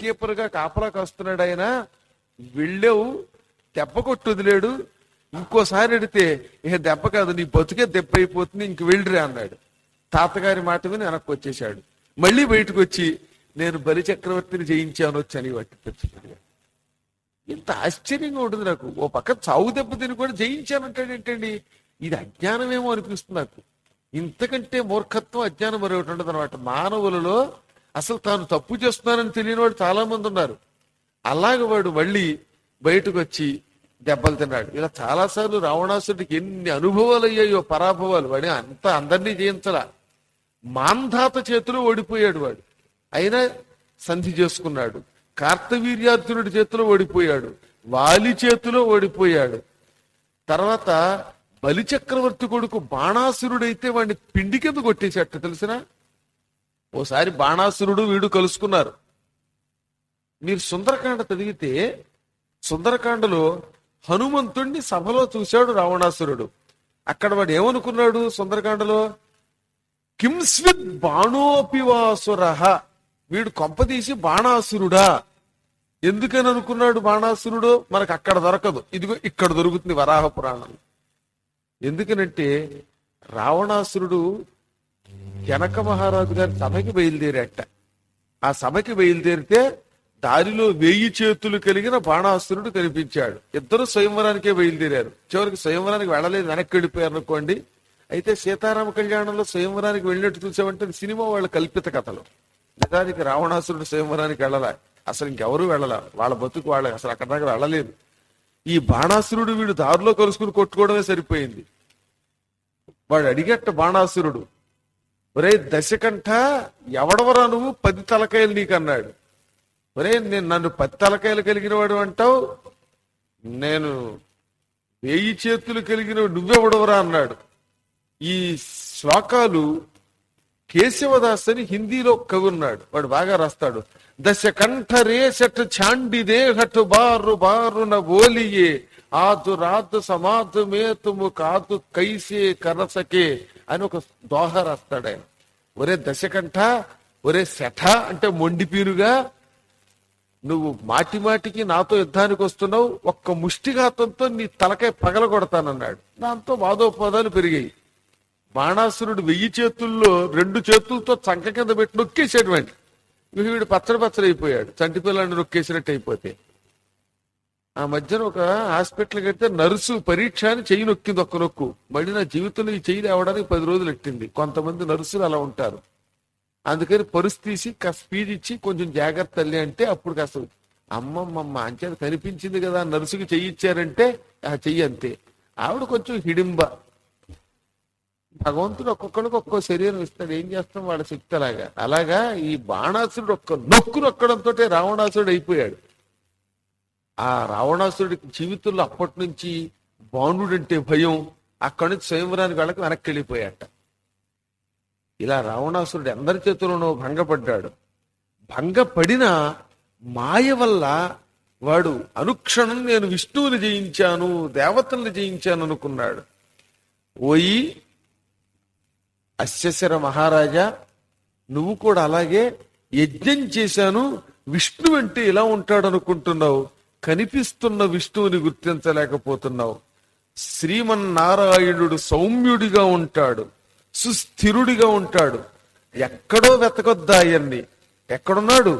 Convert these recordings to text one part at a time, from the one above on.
కీపర్గా కాపలా కాస్తున్నాడు ఆయన. వెళ్ళావు, దెబ్బ కొట్టు వదిలేడు, ఇంకోసారి అడితే ఇక దెబ్బ కాదు నీ బతుకే దెబ్బ అయిపోతుంది, ఇంక వెళ్ళిరా అన్నాడు. తాతగారి మాట విని వెనక్కి వచ్చేశాడు. మళ్ళీ బయటకు వచ్చి నేను బలి చక్రవర్తిని జయించాను వచ్చని వాటి తెచ్చుకున్నాడు. ఇంత ఆశ్చర్యంగా ఉంటుంది నాకు. ఓ పక్క చావు దెబ్బ తిని కూడా జయించానంటాడు ఏంటండి? ఇది అజ్ఞానమేమో అనిపిస్తుంది నాకు. ఇంతకంటే మూర్ఖత్వం, అజ్ఞానం మరొకటి ఉండదు అనమాట. మానవులలో అసలు తాను తప్పు చేస్తున్నానని తెలియని వాడు చాలా మంది ఉన్నారు. అలాగే వాడు మళ్ళీ బయటకు వచ్చి దెబ్బలు తిన్నాడు. ఇలా చాలాసార్లు రావణాసుడికి ఎన్ని అనుభవాలు అయ్యాయో, పరాభవాలు. వాడి అంతా అందరినీ జయించలా. మాంధాత చేతిలో ఓడిపోయాడు వాడు, అయినా సంధి చేసుకున్నాడు. కార్తవీర్యార్జునుడి చేతిలో ఓడిపోయాడు, వాలి చేతిలో ఓడిపోయాడు. తర్వాత బలిచక్రవర్తి కొడుకు బాణాసురుడైతే వాడిని పిండి కింద కొట్టేసేట తెలిసిన. ఓసారి బాణాసురుడు వీడు కలుసుకున్నారు. మీరు సుందరకాండ చదివితే సుందరకాండలో హనుమంతుణ్ణి సభలో చూశాడు రావణాసురుడు. అక్కడ వాడు ఏమనుకున్నాడు సుందరకాండలో? కింస్విత్ బాణోపివాసుర, వీడు కొంపదీసి బాణాసురుడా ఎందుకని అనుకున్నాడు. బాణాసురుడు మనకు అక్కడ దొరకదు, ఇదిగో ఇక్కడ దొరుకుతుంది వరాహ పురాణం. ఎందుకనంటే రావణాసురుడు జనక మహారాజు గారి సభకి బయలుదేరాట. ఆ సభకి బయలుదేరితే దారిలో 1000 చేతులు కలిగిన బాణాసురుడు కనిపించాడు. ఇద్దరు స్వయంవరానికే బయలుదేరారు. చివరికి స్వయంవరానికి వెళ్ళలేదు, వెనక్కి వెళ్ళిపోయారు అనుకోండి. అయితే సీతారామ కళ్యాణంలో స్వయంవరానికి వెళ్ళినట్టు చూసామంటే సినిమా వాళ్ళ కల్పిత కథలు. నిజానికి రావణాసురుడు స్వయంవరానికి వెళ్ళాల, అసలు ఇంకెవరూ వెళ్ళాల, వాళ్ళ బతుకు వాళ్ళ అసలు అక్కడ దాకా వెళ్ళలేదు. ఈ బాణాసురుడు వీడు దారిలో కలుసుకుని కొట్టుకోవడమే సరిపోయింది. వాడు అడిగట్ట బాణాసురుడు, ఒరే దశకంఠ ఎవడవరా నువ్వు, 10 తలకాయలు నీకు అన్నాడు. ఒరే నన్ను 10 తలకాయలు కలిగిన వాడు అంటావు, నేను 1000 చేతులు కలిగిన నువ్వెవడవరా అన్నాడు. ఈ శ్లోకాలు కేశవదాస్ అని హిందీలో కవి ఉన్నాడు, వాడు బాగా రాస్తాడు. దశకంఠ రేషట్ ఛాండిదే హట్ బారు బారున బోలియే ఆదు రాదు సమాధు మేతుము కాదు కైసే కరసకే అని ఒక దోహ రాస్తాడు ఆయన. ఒరే దశకంఠ, ఒరే శఠ అంటే మొండిపీరుగా, నువ్వు మాటి మాటికి నాతో యుద్ధానికి వస్తున్నావు, ఒక్క ముష్టిఘాతంతో నీ తలకాయ పగలగొడతానన్నాడు. దాంతో వాదోపవాదాలు పెరిగాయి. బాణాసురుడు 1000 చేతుల్లో 2 చేతులతో చంక కింద పెట్టి నొక్కేసేటువంటి వీడు పచ్చడి అయిపోయాడు, చంటి పిల్లాన్ని నొక్కేసినట్టు అయిపోతే. ఆ మధ్యన ఒక హాస్పిటల్కి వెళ్తే నర్సు పరీక్ష అని చెయ్యి నొక్కింది, ఒక్క నొక్కు. మళ్ళీ నా జీవితంలో ఈ చెయ్యి రావడానికి 10 రోజులు ఎట్టింది. కొంతమంది నర్సులు అలా ఉంటారు. అందుకని పరుసు తీసి కాస్త స్పీడ్ ఇచ్చి కొంచెం జాగ్రత్త తల్లి అంటే అప్పుడు కాస్త అమ్మమ్మ అంచేది కనిపించింది కదా నర్సుకి చెయ్యి ఇచ్చారంటే ఆ చెయ్యి అంతే. ఆవిడ కొంచెం హిడింబ. భగవంతుడు ఒక్కొక్కడికి ఒక్కో శరీరం ఇస్తాడు, ఏం చేస్తాం వాళ్ళ శక్తి అలాగా. అలాగా ఈ బాణాసురుడు ఒక్క నొక్కు నొక్కడంతో రావణాసురుడు అయిపోయాడు. ఆ రావణాసురుడికి జీవితంలో అప్పటి నుంచి బాణుడంటే భయం. అక్కడి నుంచి స్వయంవరానికి వెళ్ళక వెనక్కి వెళ్ళిపోయాట. ఇలా రావణాసురుడు అందరి చేతుల్లోనూ భంగపడ్డాడు. భంగపడిన మాయ వల్ల వాడు అనుక్షణం నేను విష్ణువుని జయించాను, దేవతల్ని జయించాను అనుకున్నాడు. ఓయి అశ్వశర మహారాజా, నువ్వు కూడా అలాగే యజ్ఞం చేశాను, విష్ణువు అంటే ఇలా ఉంటాడు అనుకుంటున్నావు, కనిపిస్తున్న విష్ణువుని గుర్తించలేకపోతున్నావు. శ్రీమన్నారాయణుడు సౌమ్యుడిగా ఉంటాడు, సుస్థిరుడిగా ఉంటాడు. ఎక్కడో వెతకొద్దా ఆయన్ని, ఎక్కడున్నాడు?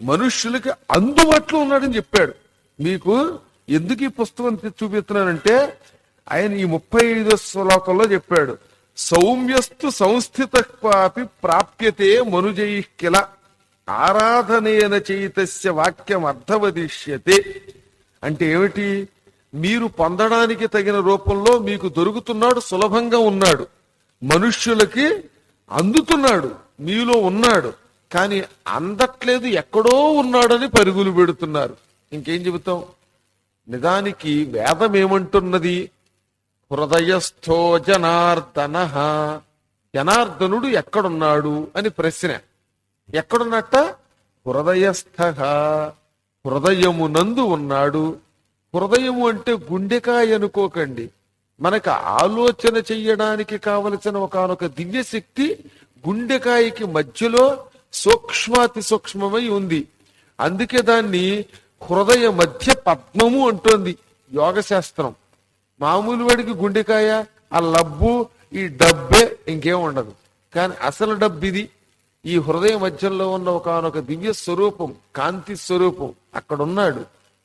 మనుష్యులకి అందుబాటులో ఉన్నాడని చెప్పాడు. మీకు ఎందుకు ఈ పుస్తకం చూపిస్తున్నానంటే ఆయన ఈ 35వ శ్లోకంలో చెప్పాడు, సౌమ్యస్తు సంస్థిత క్వాపి ప్రాప్యతే మనుజై కిల ఆరాధనేన చైతస్య వాక్యం అర్థవదిష్యతే. అంటే ఏమిటి? మీరు పొందడానికి తగిన రూపంలో మీకు దొరుకుతున్నాడు, సులభంగా ఉన్నాడు, మనుష్యులకి అందుతున్నాడు, మీలో ఉన్నాడు. కానీ అందట్లేదు, ఎక్కడో ఉన్నాడని పరుగులు పెడుతున్నారు. ఇంకేం చెబుతాం? నిజానికి వేదం ఏమంటున్నది? హృదయస్థో జనార్దన, జనార్దనుడు ఎక్కడున్నాడు అని ప్రశ్న. ఎక్కడున్నట్ట? హృదయస్థ, హృదయమునందు ఉన్నాడు. హృదయము అంటే గుండెకాయ అనుకోకండి. మనకు ఆలోచన చెయ్యడానికి కావలసిన ఒకనొక దివ్యశక్తి గుండెకాయకి మధ్యలో సూక్ష్మాతి సూక్ష్మమై ఉంది. అందుకే దాన్ని హృదయ మధ్య పద్మము అంటోంది యోగ శాస్త్రం. మామూలు వాడికి గుండెకాయ, ఆ లబ్బు, ఈ డబ్బే, ఇంకేం ఉండదు. కానీ అసలు డబ్బు ఇది. ఈ హృదయ మధ్యలో ఉన్న ఒకనొక దివ్య స్వరూపం, కాంతి స్వరూపం అక్కడ ఉన్నాడు.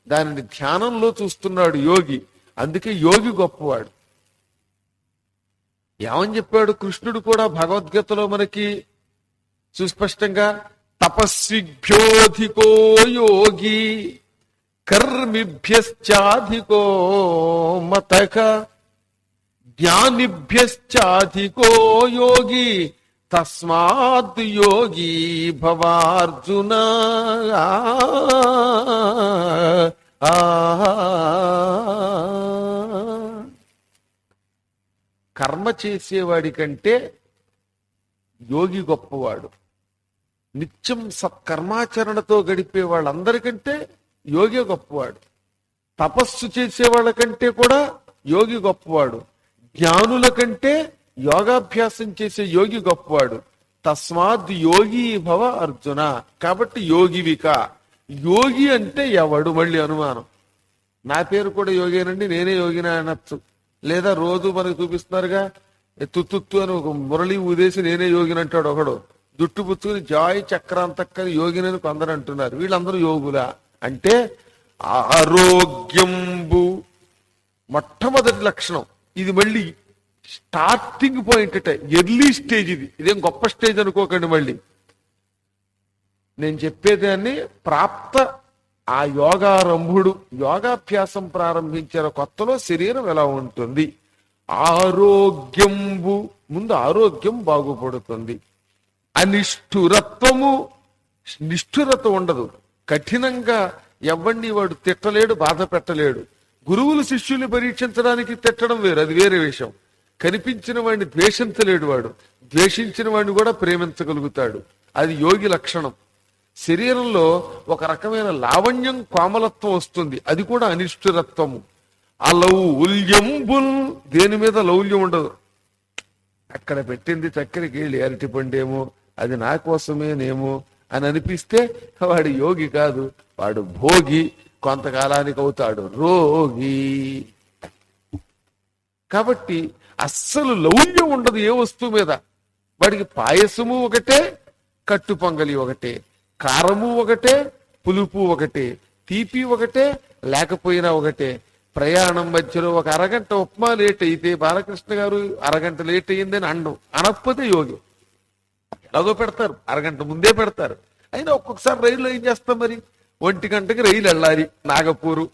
దానిని ధ్యానంలో చూస్తున్నాడు యోగి. అందుకే యోగి గొప్పవాడు. ఏమని చెప్పాడు కృష్ణుడు కూడా భగవద్గీతలో మనకి సుస్పష్టంగా, తపస్విభ్యోధికో యోగి కర్మిభ్యశ్చాధికో మతక జ్ఞానిభ్యశ్చాధికో యోగి తస్మాత్ యోగి భవార్జున. కర్మ చేసేవాడి కంటే యోగి గొప్పవాడు. నిత్యం సత్కర్మాచరణతో గడిపే వాళ్ళందరికంటే యోగి గొప్పవాడు. తపస్సు చేసే వాళ్ళకంటే కూడా యోగి గొప్పవాడు. జ్ఞానుల కంటే యోగాభ్యాసం చేసే యోగి గొప్పవాడు. తస్మాత్ యోగి భవ అర్జున. కాబట్టి యోగివిక. యోగి అంటే ఎవడు? మళ్ళీ అనుమానం. నా పేరు కూడా యోగేనండి, నేనే యోగినా అనొచ్చు. లేదా రోజు మనకు చూపిస్తున్నారుగా, తుత్తు అని ఒక మురళి ఊదేసి నేనే యోగిని అంటాడు ఒకడు. జుట్టు పుచ్చుకుని జాయ్ చక్రాంతక్కని యోగినని కొందరు అంటున్నారు. వీళ్ళందరూ యోగులా అంటే ఆరోగ్యంబు మొట్టమొదటి లక్షణం. ఇది మళ్ళీ స్టార్టింగ్ పాయింట్ అంటే ఎర్లీ స్టేజ్. ఇదేం గొప్ప స్టేజ్ అనుకోకండి. మళ్ళీ నేను చెప్పేదాన్ని ప్రాప్త ఆ యోగారంభుడు యోగాభ్యాసం ప్రారంభించిన కొత్తలో శరీరం ఎలా ఉంటుంది. ఆరోగ్యంబు, ముందు ఆరోగ్యం బాగుపడుతుంది. అనిష్ఠురత్వము, నిష్ఠురత ఉండదు. కఠినంగా ఎవరిని వాడు తిట్టలేడు, బాధ పెట్టలేడు. గురువులు శిష్యుల్ని పరీక్షించడానికి తిట్టడం వేరు, అది వేరే విషయం. కనిపించిన వాడిని ద్వేషించలేడు వాడు, ద్వేషించిన వాడిని కూడా ప్రేమించగలుగుతాడు. అది యోగి లక్షణం. శరీరంలో ఒక రకమైన లావణ్యం, కోమలత్వం వస్తుంది, అది కూడా అనిష్ఠురత్వము. అలౌల్యంబుల్, దేని మీద లౌల్యం ఉండదు. అక్కడ పెట్టింది చక్కెరకి వెళ్ళి అరటి పండేమో, అది నా కోసమేనేమో అని అనిపిస్తే వాడు యోగి కాదు, వాడు భోగి. కొంతకాలానికి అవుతాడు రోగి. కాబట్టి అస్సలు లౌల్యం ఉండదు ఏ వస్తువు మీద. వాడికి పాయసము ఒకటే, కట్టు పొంగలి ఒకటే, కారము ఒకటే, పులుపు ఒకటే, తీపి ఒకటే, లేకపోయినా ఒకటే. ప్రయాణం మధ్యలో ఒక అరగంట ఉప్మా లేట్ అయితే బాలకృష్ణ గారు అరగంట లేట్ అయ్యిందని అనకపోతే యోగి. ఎలాగో పెడతారు, అరగంట ముందే పెడతారు. అయినా ఒక్కొక్కసారి రైల్లో ఏం చేస్తాం మరి, 1 గంటకి రైలు వెళ్ళాలి నాగపూరు,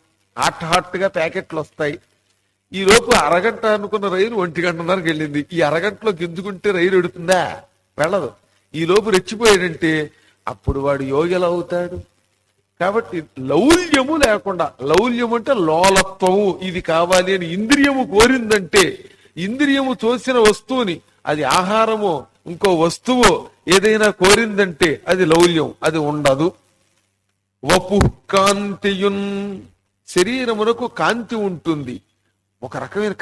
హాట్ గా ప్యాకెట్లు వస్తాయి. ఈ లోపు అరగంట అనుకున్న రైలు 1 గంటన్నరకు వెళ్ళింది. ఈ అరగంటలో గింజుకుంటే రైలు ఎడుతుందా? వెళ్ళదు. ఈ లోపు రెచ్చిపోయాడంటే అప్పుడు వాడు యోగి ఎలా అవుతాడు? కాబట్టి లౌల్యము లేకుండా, లౌల్యం అంటే లోలత్వము, ఇది కావాలి అని ఇంద్రియము కోరిందంటే, ఇంద్రియము తోసిన వస్తువుని, అది ఆహారమో ఇంకో వస్తువో ఏదైనా కోరిందంటే అది లౌల్యం, అది ఉండదు. వపుఃకాంతియున్, శరీరమునకు కాంతి ఉంటుంది. ఒక రకమైన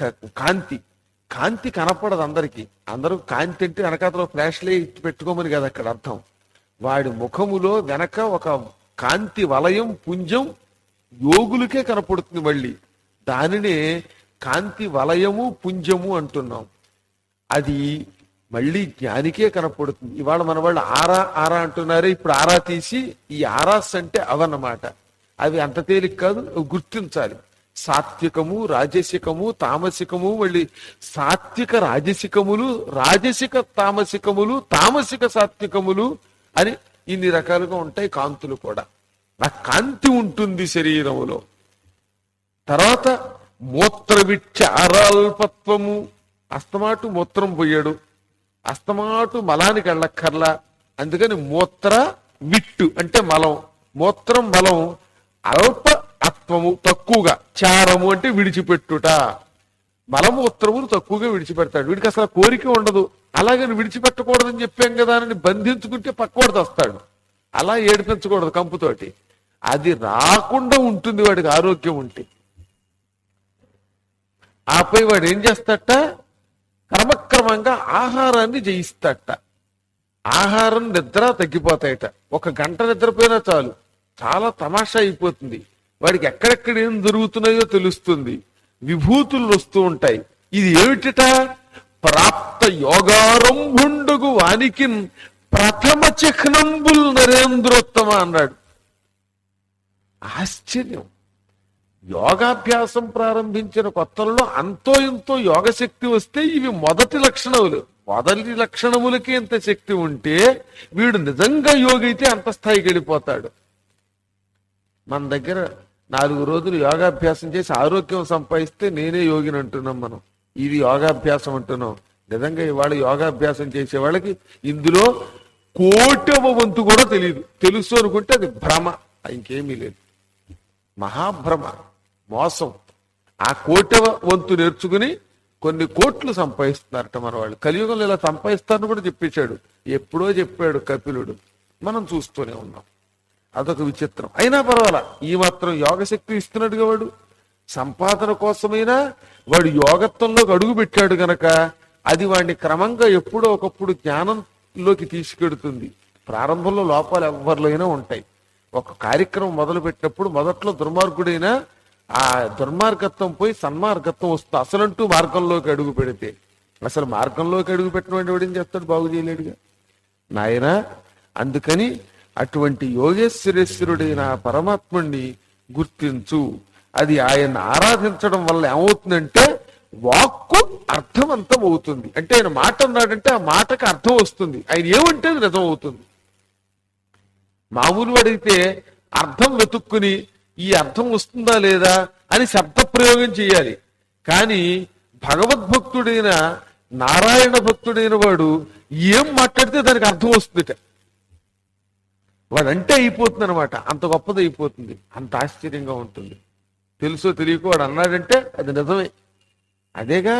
కాంతి. కాంతి కనపడదు అందరికి. అందరూ కాంతి అంటే వెనకాతలో ఫ్లాష్ లైట్ పెట్టుకోమని కదా అక్కడ అర్థం. వాడి ముఖములో వెనక ఒక కాంతి వలయం, పుంజం యోగులకే కనపడుతుంది. మళ్ళీ దానినే కాంతి వలయము, పుంజము అంటున్నాం. అది మళ్ళీ జ్ఞానికే కనపడుతుంది. ఇవాళ మన వాళ్ళు ఆరా ఆరా అంటున్నారే, ఇప్పుడు ఆరా తీసి ఈ ఆరాస్ అంటే అవన్నమాట. అవి అంత తేలిక కాదు, గుర్తించాలి. సాత్వికము, రాజసికము, తామసికము, మళ్ళీ సాత్విక రాజసికములు, రాజసిక తామసికములు, తామసిక సాత్వికములు అని ఇన్ని రకాలుగా ఉంటాయి కాంతులు కూడా. ఆ కాంతి ఉంటుంది శరీరములో. తర్వాత మూత్రవిచ్చారాల్పత్వము, అస్తమాటు మూత్రం పోయాడు, అస్తమాటు మలానికి వెళ్ళక్కర్లా. అందుకని మూత్ర విట్టు అంటే మలం, మూత్రం మలం. అల్ప అత్వము, తక్కువగా. చారము అంటే విడిచిపెట్టుట. మలమూత్రములు తక్కువగా విడిచిపెడతాడు. వీడికి అసలు కోరిక ఉండదు. అలాగని విడిచిపెట్టకూడదని చెప్పాం కదా అని బంధించుకుంటే పక్కవాడికి వస్తాడు. అలా ఏడిపించకూడదు కంపుతోటి. అది రాకుండా ఉంటుంది వాడికి ఆరోగ్యం ఉంటే. ఆపై వాడు ఏం చేస్తాట, క్రమక్రమంగా ఆహారాన్ని జయిస్తాట. ఆహారం, నిద్ర తగ్గిపోతాయట. 1 గంట నిద్రపోయినా చాలు చాలా తమాషా అయిపోతుంది. వాడికి ఎక్కడెక్కడ ఏం జరుగుతున్నాయో తెలుస్తుంది. విభూతులు వస్తూ ఉంటాయి. ఇది ఏమిటిట? ప్రాప్త యోగారంభుండుగు వానికి ప్రథమ చిహ్నంబుల్ నరేంద్రోత్తమ అన్నాడు. ఆశ్చర్యం. యోగాభ్యాసం ప్రారంభించిన కొత్తల్లో అంతో ఇంతో యోగశక్తి వస్తే ఇవి మొదటి లక్షణములు. మొదటి లక్షణములకి ఇంత శక్తి ఉంటే వీడు నిజంగా యోగి అయితే అంత స్థాయికి వెళ్ళిపోతాడు. మన దగ్గర 4 రోజులు యోగాభ్యాసం చేసి ఆరోగ్యం సంపాదిస్తే నేనే యోగిని అంటున్నాం మనం. ఇది యోగాభ్యాసం అంటున్నాం. నిజంగా ఇవాళ యోగాభ్యాసం చేసే వాళ్ళకి ఇందులో 1/4 వంతు కూడా తెలియదు. తెలుసు అనుకుంటే అది భ్రమ, ఇంకేమీ లేదు. మహాభ్రమ, మోసం. ఆ 1/4 వంతు నేర్చుకుని కొన్ని కోట్లు సంపాదిస్తున్నారట మన వాళ్ళు. కలియుగంలో ఇలా సంపాదిస్తారని కూడా చెప్పించాడు. ఎప్పుడో చెప్పాడు కపిలుడు, మనం చూస్తూనే ఉన్నాం. అదొక విచిత్రం. అయినా పర్వాలా, ఈ మాత్రం యోగశక్తి ఇస్తున్నాడుగా వాడు. సంపాదన కోసమైనా వాడు యోగత్వంలోకి అడుగు పెట్టాడు గనక అది వాడిని క్రమంగా ఎప్పుడో ఒకప్పుడు జ్ఞానంలోకి తీసుకెడుతుంది. ప్రారంభంలో లోపాలు ఎవరిలోనైనా ఉంటాయి. ఒక కార్యక్రమం మొదలు పెట్టినప్పుడు మొదట్లో దుర్మార్గుడైనా ఆ దుర్మార్గత్వం పోయి సన్మార్గత్వం వస్తుంది. అసలంటూ మార్గంలోకి అడుగు పెడితే. అసలు మార్గంలోకి అడుగు పెట్టినటువంటి వాడు ఏం చేస్తాడు? బాగు చేయలేడుగా నాయన. అందుకని అటువంటి యోగేశ్వరేశ్వరుడైన పరమాత్ముణ్ణి గుర్తించు. అది ఆయన ఆరాధించడం వల్ల ఏమవుతుందంటే వాక్కు అర్థవంతం అవుతుంది. అంటే ఆయన మాట అన్నాడంటే ఆ మాటకి అర్థం వస్తుంది. ఆయన ఏమంటే అది నిజం అవుతుంది. మామూలు వాడైతే అర్థం వెతుక్కుని ఈ అర్థం వస్తుందా లేదా అని శబ్ద ప్రయోగం చేయాలి. కానీ భగవద్భక్తుడైన నారాయణ భక్తుడైన వాడు ఏం మాట్లాడితే దానికి అర్థం వస్తుందిట. వాడంటే అయిపోతుంది అనమాట. అంత గొప్పది అయిపోతుంది. అంత ఆశ్చర్యంగా ఉంటుంది. తెలుసో తెలియకో వాడు అన్నాడంటే అది నిజమే. అదేగా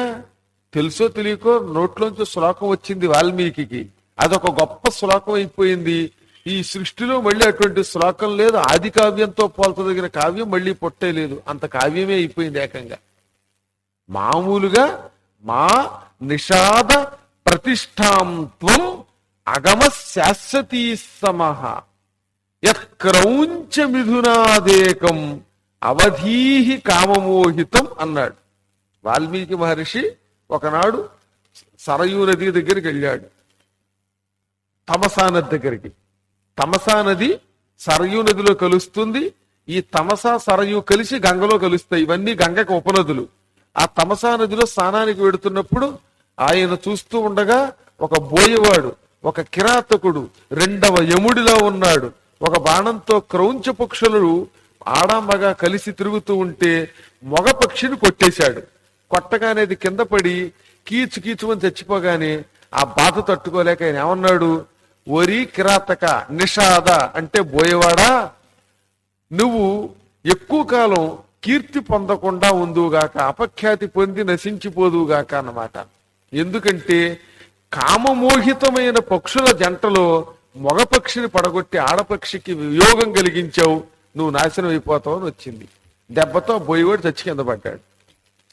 తెలుసో తెలియకో నోట్లోంచి శ్లోకం వచ్చింది వాల్మీకి. అదొక గొప్ప శ్లోకం అయిపోయింది. ఈ సృష్టిలో మళ్ళీ అటువంటి శ్లోకం లేదు. ఆది కావ్యంతో పోల్చదగిన కావ్యం మళ్ళీ పొట్టే లేదు. అంత కావ్యమే అయిపోయింది ఏకంగా. మామూలుగా మా నిషాద ప్రతిష్టాం త్వం అగమ శాశ్వతీ సమహ యత్క్రౌంచ మిథునాదేకం అవధీహి కామమోహితం అన్నాడు. వాల్మీకి మహర్షి ఒకనాడు సరయూ నది దగ్గరికి వెళ్ళాడు. తమసా నది దగ్గరికి. తమసా నది సరయూ నదిలో కలుస్తుంది. ఈ తమసా సరయూ కలిసి గంగలో కలుస్తాయి. ఇవన్నీ గంగకు ఉపనదులు. ఆ తమసా నదిలో స్నానానికి వెడుతున్నప్పుడు ఆయన చూస్తూ ఉండగా ఒక బోయవాడు, ఒక కిరాతకుడు, 2వ యముడిలో ఉన్నాడు. ఒక బాణంతో క్రౌంచ పక్షులు ఆడామగ కలిసి తిరుగుతూ ఉంటే మగ పక్షిని కొట్టేశాడు. కొట్టగానే అది కింద పడి కీచు కీచుమని చచ్చిపోగానే ఆ బాధ తట్టుకోలేక ఆయన ఏమన్నాడు? ఒరి కిరాతక నిషాద అంటే బోయవాడా, నువ్వు ఎక్కువ కాలం కీర్తి పొందకుండా ఉందువుగాక, అపఖ్యాతి పొంది నశించిపోదువుగాక అన్నమాట. ఎందుకంటే కామమోహితమైన పక్షుల జంటలో మగ పక్షిని పడగొట్టి ఆడపక్షికి వియోగం కలిగించావు, నువ్వు నాశనం అయిపోతావు అని వచ్చింది. దెబ్బతో బోయవాడు చచ్చి కింద పడ్డాడు.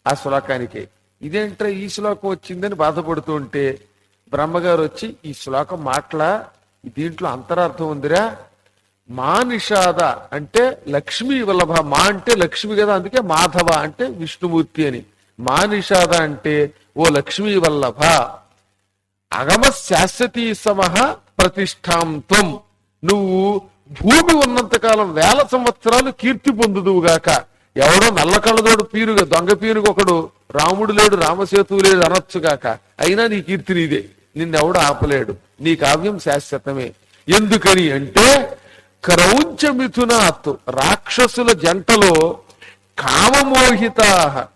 ఆ శ్లోకానికి ఇదేంట్రా ఈ శ్లోకం వచ్చిందని బాధపడుతూ ఉంటే బ్రహ్మగారు వచ్చి ఈ శ్లోకం మాటలా, దీంట్లో అంతరార్థం ఉందిరా. మా నిషాద అంటే లక్ష్మీ వల్లభ. మా అంటే లక్ష్మి కదా, అందుకే మాధవ అంటే విష్ణుమూర్తి అని. మా నిషాద అంటే ఓ లక్ష్మీ వల్లభ అగమ శాశ్వతీ సమహ ప్రతిష్టాం త్వం, నువ్వు భూమి ఉన్నంతకాలం 1000 సంవత్సరాలు కీర్తి పొందుదువుగాక. ఎవడో నల్ల కళ్ళదోడు పీరుగా దొంగ పీరుగా ఒకడు రాముడు లేడు రామసేతు లేడు అనొచ్చుగాక, అయినా నీ కీర్తి నీదే, నిన్నెవడు ఆపలేడు, నీ కావ్యం శాశ్వతమే. ఎందుకని అంటే క్రౌంచ మిథునాత్, రాక్షసుల జంటలో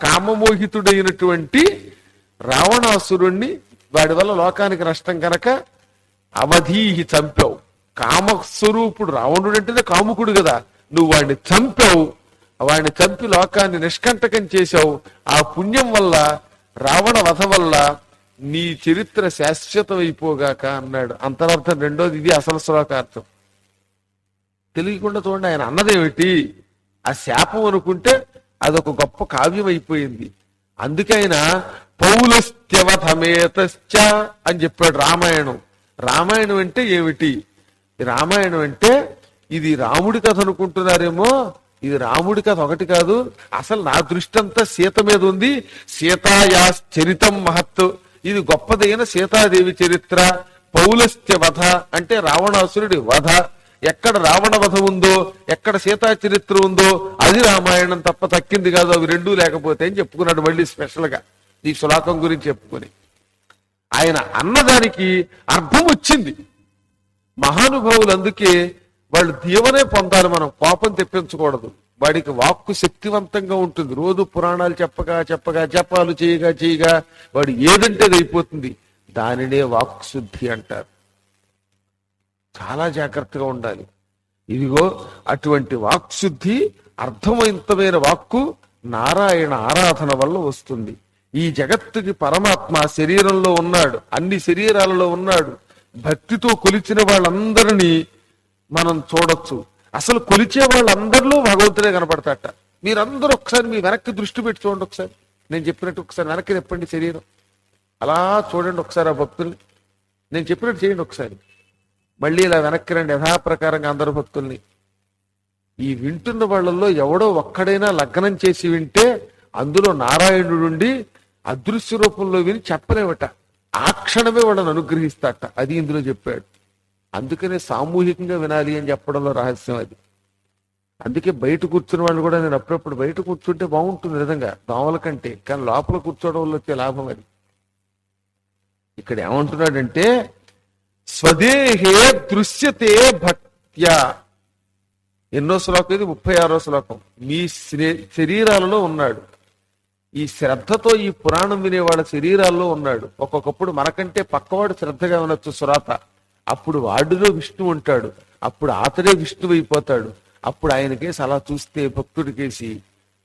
కామమోహితుడైనటువంటి రావణాసురుణ్ణి, వాడి వల్ల లోకానికి నష్టం కనుక అవధీహి చంపావు. కామస్వరూపుడు రావణుడు అంటేనే కాముకుడు కదా, నువ్వు వాడిని చంపావు. వాడిని చంపి లోకాన్ని నిష్కంటకం చేశావు. ఆ పుణ్యం వల్ల, రావణ వధ వల్ల నీ చరిత్ర శాశ్వతం అయిపోగాక అన్నాడు. అంతరార్థం రెండోది ఇది. అసలు శ్లోకార్థం తెలియకుండా చూడండి. ఆయన అన్నదేమిటి? ఆ శాపం అనుకుంటే అదొక గొప్ప కావ్యం అయిపోయింది. అందుకే ఆయన పౌలస్త్యవధమేతశ్చ అని చెప్పాడు. రామాయణం అంటే ఏమిటి? రామాయణం అంటే ఇది రాముడి కథ అనుకుంటున్నారేమో, ఇది రాముడి కథ ఒకటి కాదు, అసలు నా దృష్టి అంతా సీత మీద ఉంది. సీతాయా చరితం మహత్తు, ఇది గొప్పదైన సీతాదేవి చరిత్ర. పౌలస్త్య వధ అంటే రావణాసురుడి వధ. ఎక్కడ రావణ వధ ఉందో, ఎక్కడ సీతా చరిత్ర ఉందో అది రామాయణం తప్ప తక్కింది కాదు, అవి రెండూ లేకపోతే అని చెప్పుకున్నాడు మళ్ళీ స్పెషల్ గా ఈ శ్లోకం గురించి చెప్పుకొని. ఆయన అన్నదానికి అర్థం వచ్చింది. మహానుభావులు అందుకే వాళ్ళు దీవనే పొందాలి, మనం కోపం తెప్పించకూడదు. వాడికి వాక్కు శక్తివంతంగా ఉంటుంది. రోజు పురాణాలు చెప్పగా చెప్పగా జపాలు చేయగా చేయగా వాడు ఏదంటే అది అయిపోతుంది. దానినే వాక్శుద్ధి అంటారు. చాలా జాగ్రత్తగా ఉండాలి. ఇదిగో అటువంటి వాక్శుద్ధి, అర్థవంతమైన వాక్కు నారాయణ ఆరాధన వల్ల వస్తుంది. ఈ జగత్తుకి పరమాత్మ శరీరంలో ఉన్నాడు, అన్ని శరీరాలలో ఉన్నాడు. భక్తితో కొలిచిన వాళ్ళందరినీ మనం చూడొచ్చు. అసలు కొలిచే వాళ్ళందరిలో భగవంతుడే కనపడతాట. మీరందరూ ఒకసారి మీ వెనక్కి దృష్టి పెట్టి చూడండి. ఒకసారి నేను చెప్పినట్టు ఒకసారి వెనక్కి తిప్పండి శరీరం, అలా చూడండి ఒకసారి ఆ భక్తుల్ని. నేను చెప్పినట్టు చేయండి ఒకసారి, మళ్ళీ ఇలా వెనక్కి రండి యథాప్రకారంగా అందరు భక్తుల్ని. ఈ వింటున్న వాళ్ళల్లో ఎవడో ఒక్కడైనా లగ్నం చేసి వింటే అందులో నారాయణుడుండి అదృశ్య రూపంలో విని చెప్పలేవట, ఆ క్షణమే వాళ్ళని అనుగ్రహిస్తాట. అది ఇందులో చెప్పాడు. అందుకనే సామూహికంగా వినాలి అని చెప్పడంలో రహస్యం అది. అందుకే బయట కూర్చున్న వాళ్ళు కూడా, నేను అప్పుడప్పుడు బయట కూర్చుంటే బాగుంటుంది నిజంగా దోమల కంటే, కానీ లోపల కూర్చోవడం వల్ల వచ్చే లాభం అది. ఇక్కడ ఏమంటున్నాడంటే స్వదేహే దృశ్యతే భక్త్యా. ఎన్నో శ్లోకం ఇది? 36వ శ్లోకం. మీ శరీరాలలో ఉన్నాడు. ఈ శ్రద్ధతో ఈ పురాణం వినేవాళ్ళ శరీరాల్లో ఉన్నాడు. ఒక్కొక్కప్పుడు మనకంటే పక్కవాడు శ్రద్ధగా వినొచ్చు సురాత, అప్పుడు వాడిలో విష్ణువు ఉంటాడు, అప్పుడు అతడే విష్ణువు అయిపోతాడు. అప్పుడు ఆయనకేసి అలా చూస్తే భక్తుడికేసి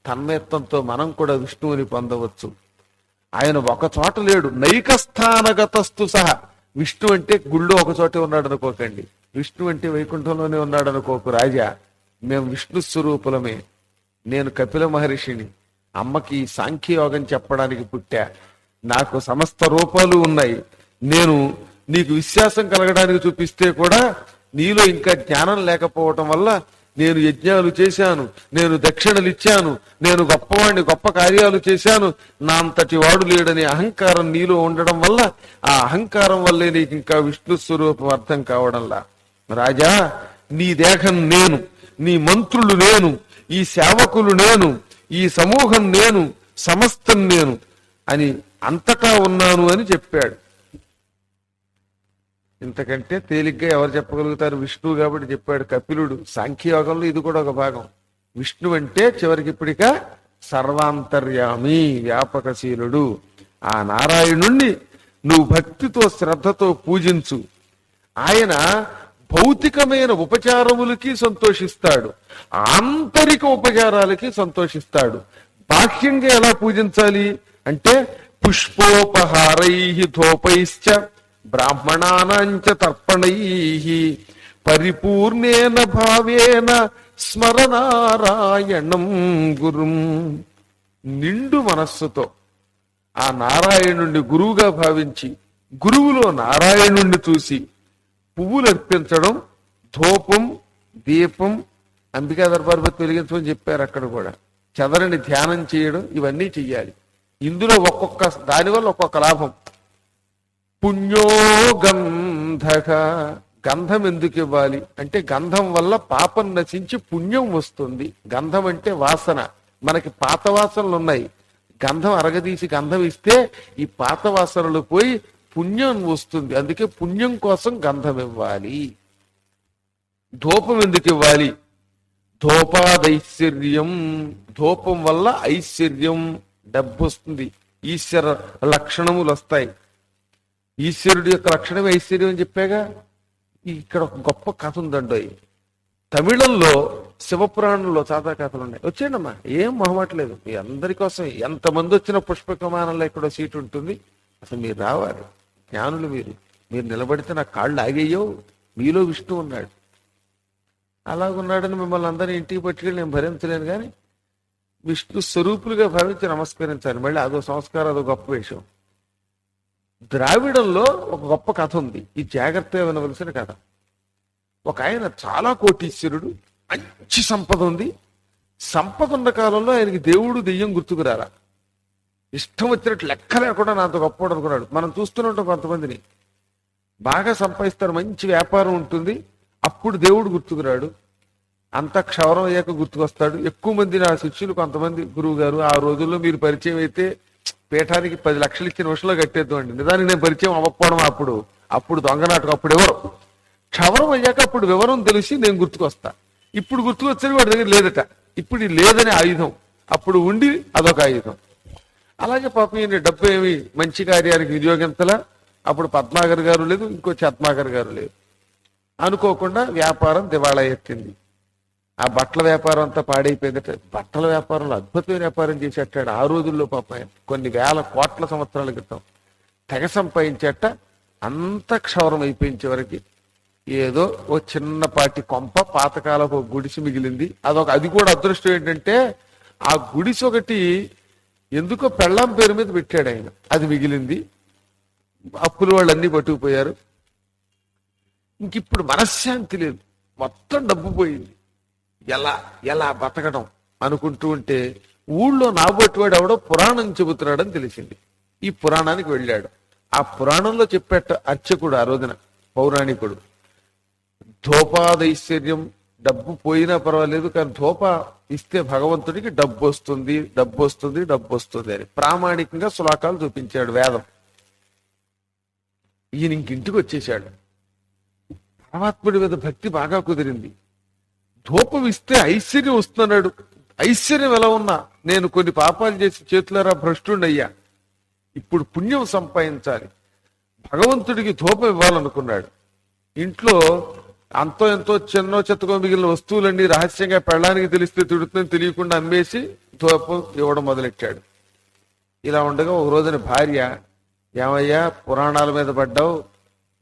తన్మయత్వంతో మనం కూడా విష్ణువుని పొందవచ్చు. ఆయన ఒక చోట లేడు, నైకస్థానగతస్తు సహా. విష్ణు అంటే గుళ్ళో ఒక చోటే ఉన్నాడు అనుకోకండి, విష్ణు అంటే వైకుంఠంలోనే ఉన్నాడు అనుకోకు రాజా. మేము విష్ణు స్వరూపులమే. నేను కపిల మహర్షిని, అమ్మకి సాంఖ్యయోగం చెప్పడానికి పుట్టా. నాకు సమస్త రూపాలు ఉన్నాయి. నేను నీకు విశ్వాసం కలగడానికి చూపిస్తే కూడా నీలో ఇంకా జ్ఞానం లేకపోవటం వల్ల నేను యజ్ఞాలు చేశాను, నేను దక్షిణలు ఇచ్చాను, నేను గొప్పవాడిని, గొప్ప కార్యాలు చేశాను, నా అంతటి వాడు లేడనే అహంకారం నీలో ఉండడం వల్ల, ఆ అహంకారం వల్లే నీకు ఇంకా విష్ణు స్వరూపం అర్థం కావడంలా. రాజా, నీ దేహం నేను, నీ మంత్రులు నేను, ఈ సేవకులు నేను, ఈ సమూహం నేను, సమస్తం నేను అని అంతటా ఉన్నాను అని చెప్పాడు. ఇంతకంటే తేలిగ్గా ఎవరు చెప్పగలుగుతారు? విష్ణువు కాబట్టి చెప్పాడు. కపిలుడు సాంఖ్యయోగంలో ఇది కూడా ఒక భాగం. విష్ణు అంటే చివరికి ఇప్పటిక సర్వాంతర్యామి, వ్యాపకశీలుడు. ఆ నారాయణుణ్ణి నువ్వు భక్తితో శ్రద్ధతో పూజించు. ఆయన భౌతికమైన ఉపచారములకి సంతోషిస్తాడు, ఆంతరిక ఉపచారాలకి సంతోషిస్తాడు. బాహ్యంగా ఎలా పూజించాలి అంటే పుష్పోపహారై ధూపైశ్చ బ్రాహ్మణానాంచ తర్పణై పరిపూర్ణేన భావేన స్మరనారాయణం గురుం. నిండు మనస్సుతో ఆ నారాయణుణ్ణి గురువుగా భావించి, గురువులో నారాయణుణ్ణి చూసి పువ్వులు అర్పించడం, ధూపం, దీపం, అంబికా దర్బార్బతి వెలిగించమని చెప్పారు అక్కడ కూడా, చదరని ధ్యానం చేయడం, ఇవన్నీ చెయ్యాలి. ఇందులో ఒక్కొక్క దానివల్ల ఒక్కొక్క లాభం. పుణ్యో గంధక, గంధం ఎందుకు ఇవ్వాలి అంటే గంధం వల్ల పాపం నశించి పుణ్యం వస్తుంది. గంధం అంటే వాసన, మనకి పాత వాసనలు ఉన్నాయి. గంధం అరగదీసి గంధం ఇస్తే ఈ పాత వాసనలు పోయి పుణ్యం వస్తుంది. అందుకే పుణ్యం కోసం గంధం ఇవ్వాలి. ధూపం ఎందుకు ఇవ్వాలి? ధూపాదైశ్వర్యం, ధూపం వల్ల ఐశ్వర్యం, డబ్బు వస్తుంది, ఈశ్వర లక్షణములు వస్తాయి. ఈశ్వరుడి యొక్క లక్షణమే ఐశ్వర్యం అని చెప్పాగా. ఇక్కడ ఒక గొప్ప కథ ఉందండి. తమిళంలో శివపురాణంలో చాలా కథలు ఉన్నాయి. వచ్చేయండమ్మా, ఏం మొహమాటలేదు. మీ అందరి కోసం ఎంతమంది వచ్చిన పుష్పక విమానంలో ఇక్కడ సీటు ఉంటుంది. అసలు మీరు రావాలి, జ్ఞానులు మీరు. మీరు నిలబడితే నా కాళ్ళు ఆగేయో. మీలో విష్ణు ఉన్నాడు. అలాగున్నాడని మిమ్మల్ని అందరినీ ఇంటికి పట్టుకెళ్ళి నేను భరించలేను, కానీ విష్ణు స్వరూపులుగా భావించి నమస్కరించాలి. మళ్ళీ అదో సంస్కారం, అదో గొప్ప విషయం. ద్రావిడంలో ఒక గొప్ప కథ ఉంది, ఈ జాగ్రత్తగా వినవలసిన కథ. ఒక ఆయన చాలా కోటీశ్వరుడు, మంచి సంపద ఉంది. సంపద ఉన్న కాలంలో ఆయనకి దేవుడు దెయ్యం గుర్తుకురారా. ఇష్టం వచ్చినట్టు లెక్క లేకుండా నాతో గొప్పవాడు అనుకున్నాడు. మనం చూస్తూనే ఉంటాం కొంతమందిని, బాగా సంపాదిస్తారు, మంచి వ్యాపారం ఉంటుంది, అప్పుడు దేవుడు గుర్తుకురాడు, అంత క్షవరం అయ్యాక గుర్తుకొస్తాడు. ఎక్కువ మంది నా శిష్యులు కొంతమంది, గురువు గారు ఆ రోజుల్లో మీరు పరిచయం అయితే పీఠానికి 10 లక్షలు ఇచ్చిన నిమిషంలో కట్టేద్దాం అండి. నిజానికి నేను పరిచయం అవ్వకపోవడం అప్పుడు దొంగనాటకం, అప్పుడు ఎవరు క్షవరం అయ్యాక అప్పుడు వివరం తెలిసి నేను గుర్తుకొస్తా. ఇప్పుడు గుర్తుకొచ్చేది వాడి దగ్గర లేదట. ఇప్పుడు ఈ లేదనే ఆయుధం అప్పుడు ఉండి అదొక ఆయుధం. అలాగే పాపం ఈయన డబ్బు ఏమి మంచి కార్యానికి వినియోగించలా. అప్పుడు పద్మాగర్ గారు లేదు, ఇంకో చత్మాగర్ గారు లేదు. అనుకోకుండా వ్యాపారం దివాళా ఎత్తింది. ఆ బట్టల వ్యాపారం అంతా పాడైపోయిందట. బట్టల వ్యాపారంలో అద్భుతమైన వ్యాపారం చేసేటాడు ఆ రోజుల్లో. పాపం కొన్ని వేల కోట్ల సంవత్సరాల క్రితం తెగ సంపాదించేట. అంత క్షవరం అయిపోయించే వరకు ఏదో ఓ చిన్నపాటి కొంప పాతకాలపు గుడిసి మిగిలింది. అది కూడా అదృష్టం ఏంటంటే ఆ గుడిసి ఒకటి ఎందుకో పెళ్ళాం పేరు మీద పెట్టాడు ఆయన, అది మిగిలింది. అప్పులు వాళ్ళు అన్ని పట్టుకుపోయారు. ఇంక ఇప్పుడు మనశ్శాంతి లేదు, మొత్తం డబ్బు పోయింది. ఎలా ఎలా బతకడం అనుకుంటూ ఉంటే ఊళ్ళో నాబోటివాడు ఎవడో పురాణం చెబుతున్నాడని తెలిసింది. ఈ పురాణానికి వెళ్ళాడు. ఆ పురాణంలో చెప్పేట అర్చకుడు ఆ రోజున పౌరాణికుడు, ధూపాదైశ్వర్యం, డబ్బు పోయినా పర్వాలేదు కానీ ధూప ఇస్తే భగవంతుడికి డబ్బు వస్తుంది, డబ్బు వస్తుంది, డబ్బు వస్తుంది అని ప్రామాణికంగా శ్లోకాలు చూపించాడు వేదం. ఈయన ఇంటికి వచ్చేసాడు. పరమాత్ముడి మీద భక్తి బాగా కుదిరింది. ధూపం ఇస్తే ఐశ్వర్యం వస్తున్నాడు. ఐశ్వర్యం ఎలా ఉన్నా నేను కొన్ని పాపాలు చేసి చేతులారా భ్రష్టుండయ్యా, ఇప్పుడు పుణ్యం సంపాదించాలి, భగవంతుడికి ధూపం ఇవ్వాలనుకున్నాడు. ఇంట్లో అంతో ఎంతో చిన్నో చెత్తకో మిగిలిన వస్తువులన్నీ రహస్యంగా పెళ్ళానికి తెలిస్తే తిడుతుందని తెలియకుండా అమ్మేసి ధూపం ఇవ్వడం మొదలెట్టాడు. ఇలా ఉండగా ఒక రోజున భార్య, ఏమయ్యా పురాణాల మీద పడ్డావు,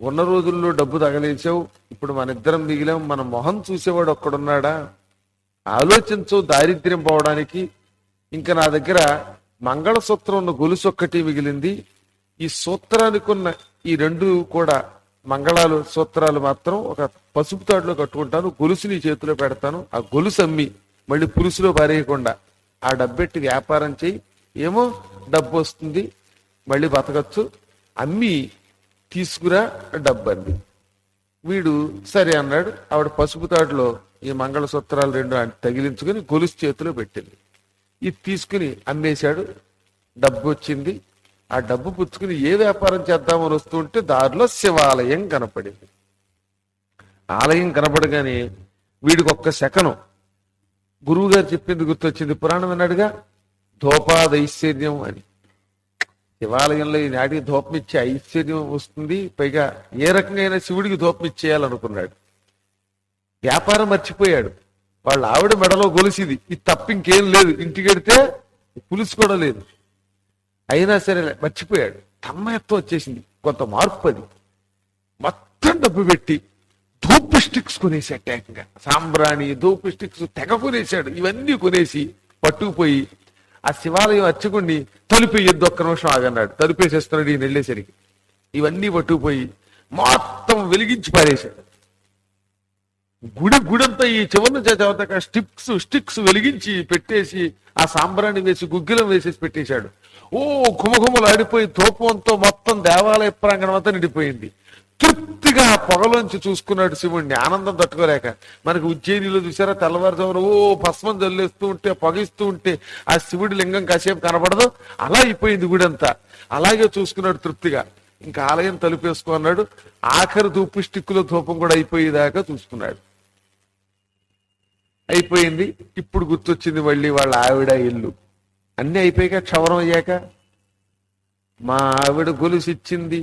ఉన్న రోజుల్లో డబ్బు తగలేసావు, ఇప్పుడు మన ఇద్దరం మిగిలాం, మన మొహం చూసేవాడు ఒక్కడున్నాడా, ఆలోచించవు దారిద్ర్యం పోవడానికి. ఇంకా నా దగ్గర మంగళసూత్రం ఉన్న గొలుసు ఒక్కటి మిగిలింది, ఈ సూత్రానికి ఉన్న ఈ 2 కూడా మంగళాలు సూత్రాలు మాత్రం ఒక పసుపు తాడులో కట్టుకుంటాను, గొలుసు నీ చేతిలో పెడతాను, ఆ గొలుసు అమ్మి మళ్ళీ పులుసులో పారేయకుండా ఆ డబ్బెట్టి వ్యాపారం చేయి, ఏమో డబ్బు వస్తుంది, మళ్ళీ బతకచ్చు, అమ్మి తీసుకురా డబ్బు అంది. వీడు సరే అన్నాడు. ఆవిడ పసుపు తాడులో ఈ మంగళసూత్రాలు 2 తగిలించుకుని గొలుసు చేతిలో పెట్టింది. ఇది తీసుకుని అమ్మేశాడు. డబ్బు వచ్చింది. ఆ డబ్బు పుచ్చుకుని ఏ వ్యాపారం చేద్దామని వస్తుంటే దారిలో శివాలయం కనపడింది. ఆలయం కనపడగానే వీడికి ఒక్క శకనం గురువు గారు చెప్పింది గుర్తొచ్చింది. పురాణం అన్నాడుగా ధూపాదైశ్వర్యం అని. శివాలయంలో ఈ నాటికి ధూపం ఇచ్చే ఐశ్వర్యం వస్తుంది, పైగా ఏ రకంగా శివుడికి ధూపం ఇచ్చేయాలనుకున్నాడు. వ్యాపారం మర్చిపోయాడు. వాళ్ళ ఆవిడ మెడలో గొలిసిది, ఇది తప్ప ఇంకేం లేదు, ఇంటికి వెడితే పులుసు కూడా లేదు. అయినా సరే మర్చిపోయాడు. తమ్మయత్వం వచ్చేసింది, కొంత మార్పు. అది మొత్తం డబ్బు పెట్టి ధూప్ స్టిక్స్ కొనేసాడు. ఏకంగా సాంబ్రాణి ధూప్ స్టిక్స్ తెగ కొనేశాడు. ఇవన్నీ కొనేసి పట్టుకుపోయి ఆ శివాలయం అర్చకుడిని తలుపేయొద్దు, ఒక్క నిమిషం ఆగన్నాడు. తలుపేసేస్తున్నాడు ఈయన వెళ్ళేసరికి. ఇవన్నీ పట్టుకుపోయి మొత్తం వెలిగించి పారేశాడు. గుడంతా ఈ చివరి నుంచి చదువుతాక స్టిక్స్ వెలిగించి పెట్టేసి ఆ సాంబ్రాన్ని వేసి గుగ్గిలం వేసేసి పెట్టేశాడు. ఓ ఘుమఘుమలు ఆడిపోయి ధూపంతో మొత్తం దేవాలయ ప్రాంగణం అంతా నిండిపోయింది. తృప్తిగా పొగలోంచి చూసుకున్నాడు శివుణ్ణి, ఆనందం తట్టుకోలేక. మనకు ఉజ్జయినిలో చూసారా, తెల్లవారుజామున ఓ భస్మం జల్లేస్తూ ఉంటే పొగిస్తూ ఉంటే ఆ శివుడి లింగం కాసేపు కనపడదు, అలా అయిపోయింది గుడంతా. అలాగే చూసుకున్నాడు తృప్తిగా. ఇంకా ఆలయం తలుపేసుకున్నాడు. ఆఖరి ధూపు స్టిక్కులో ధూపం కూడా అయిపోయేదాకా చూసుకున్నాడు. అయిపోయింది. ఇప్పుడు గుర్తొచ్చింది మళ్ళీ వాళ్ళ ఆవిడ ఇల్లు. అన్నీ అయిపోయాక క్షవరం అయ్యాక మా ఆవిడ గొలుసిచ్చింది,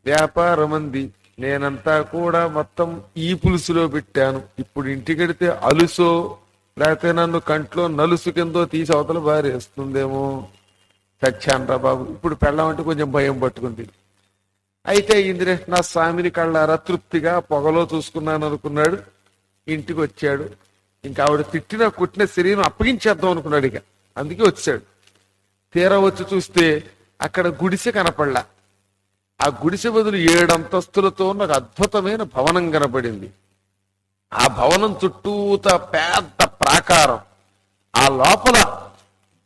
వ్యాపారం అంది, నేనంతా కూడా మొత్తం ఈ పులుసులో పెట్టాను, ఇప్పుడు ఇంటికెడితే అలుసో లేకపోతే నన్ను కంట్లో నలుసు కిందో తీసి అవతల బారేస్తుందేమో, చచ్చానరా బాబు. ఇప్పుడు పెళ్ళామంటే కొంచెం భయం పట్టుకుంది. అయితే ఇంద్రే నా స్వామిని కళ్ళారా తృప్తిగా పొగలో చూసుకున్నాను అనుకున్నాడు. ఇంటికి వచ్చాడు. ఇంకా ఆవిడ తిట్టిన కుట్టిన శరీరం అప్పగించేద్దాం అనుకున్నాడు. ఇక అందుకే వచ్చాడు. తీరా వచ్చి చూస్తే అక్కడ గుడిసె కనపడలా. ఆ గుడిసె బదులు 7 అంతస్తులతో ఉన్న ఒక అద్భుతమైన భవనం కనపడింది. ఆ భవనం చుట్టూత పెద్ద ప్రాకారం, ఆ లోపల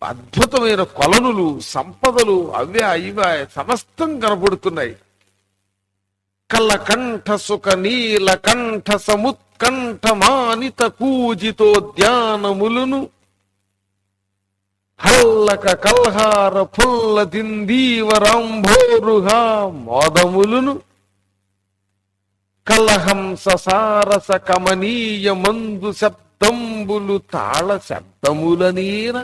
అద్భుతమైన కొలనులు, సంపదలు, అవే ఇవే సమస్తం కనపడుతున్నాయి. కలకంఠ సుఖ నీలకంఠ సముత్కంఠ మానిత కూజితోద్యానములను హల్లక కల్హార ఫుల్ల దిందీవరాంభోరుగా మోదములను కలహంస సారస కమనీయ మందు శబ్దంబులు తాళ శబ్దములనీన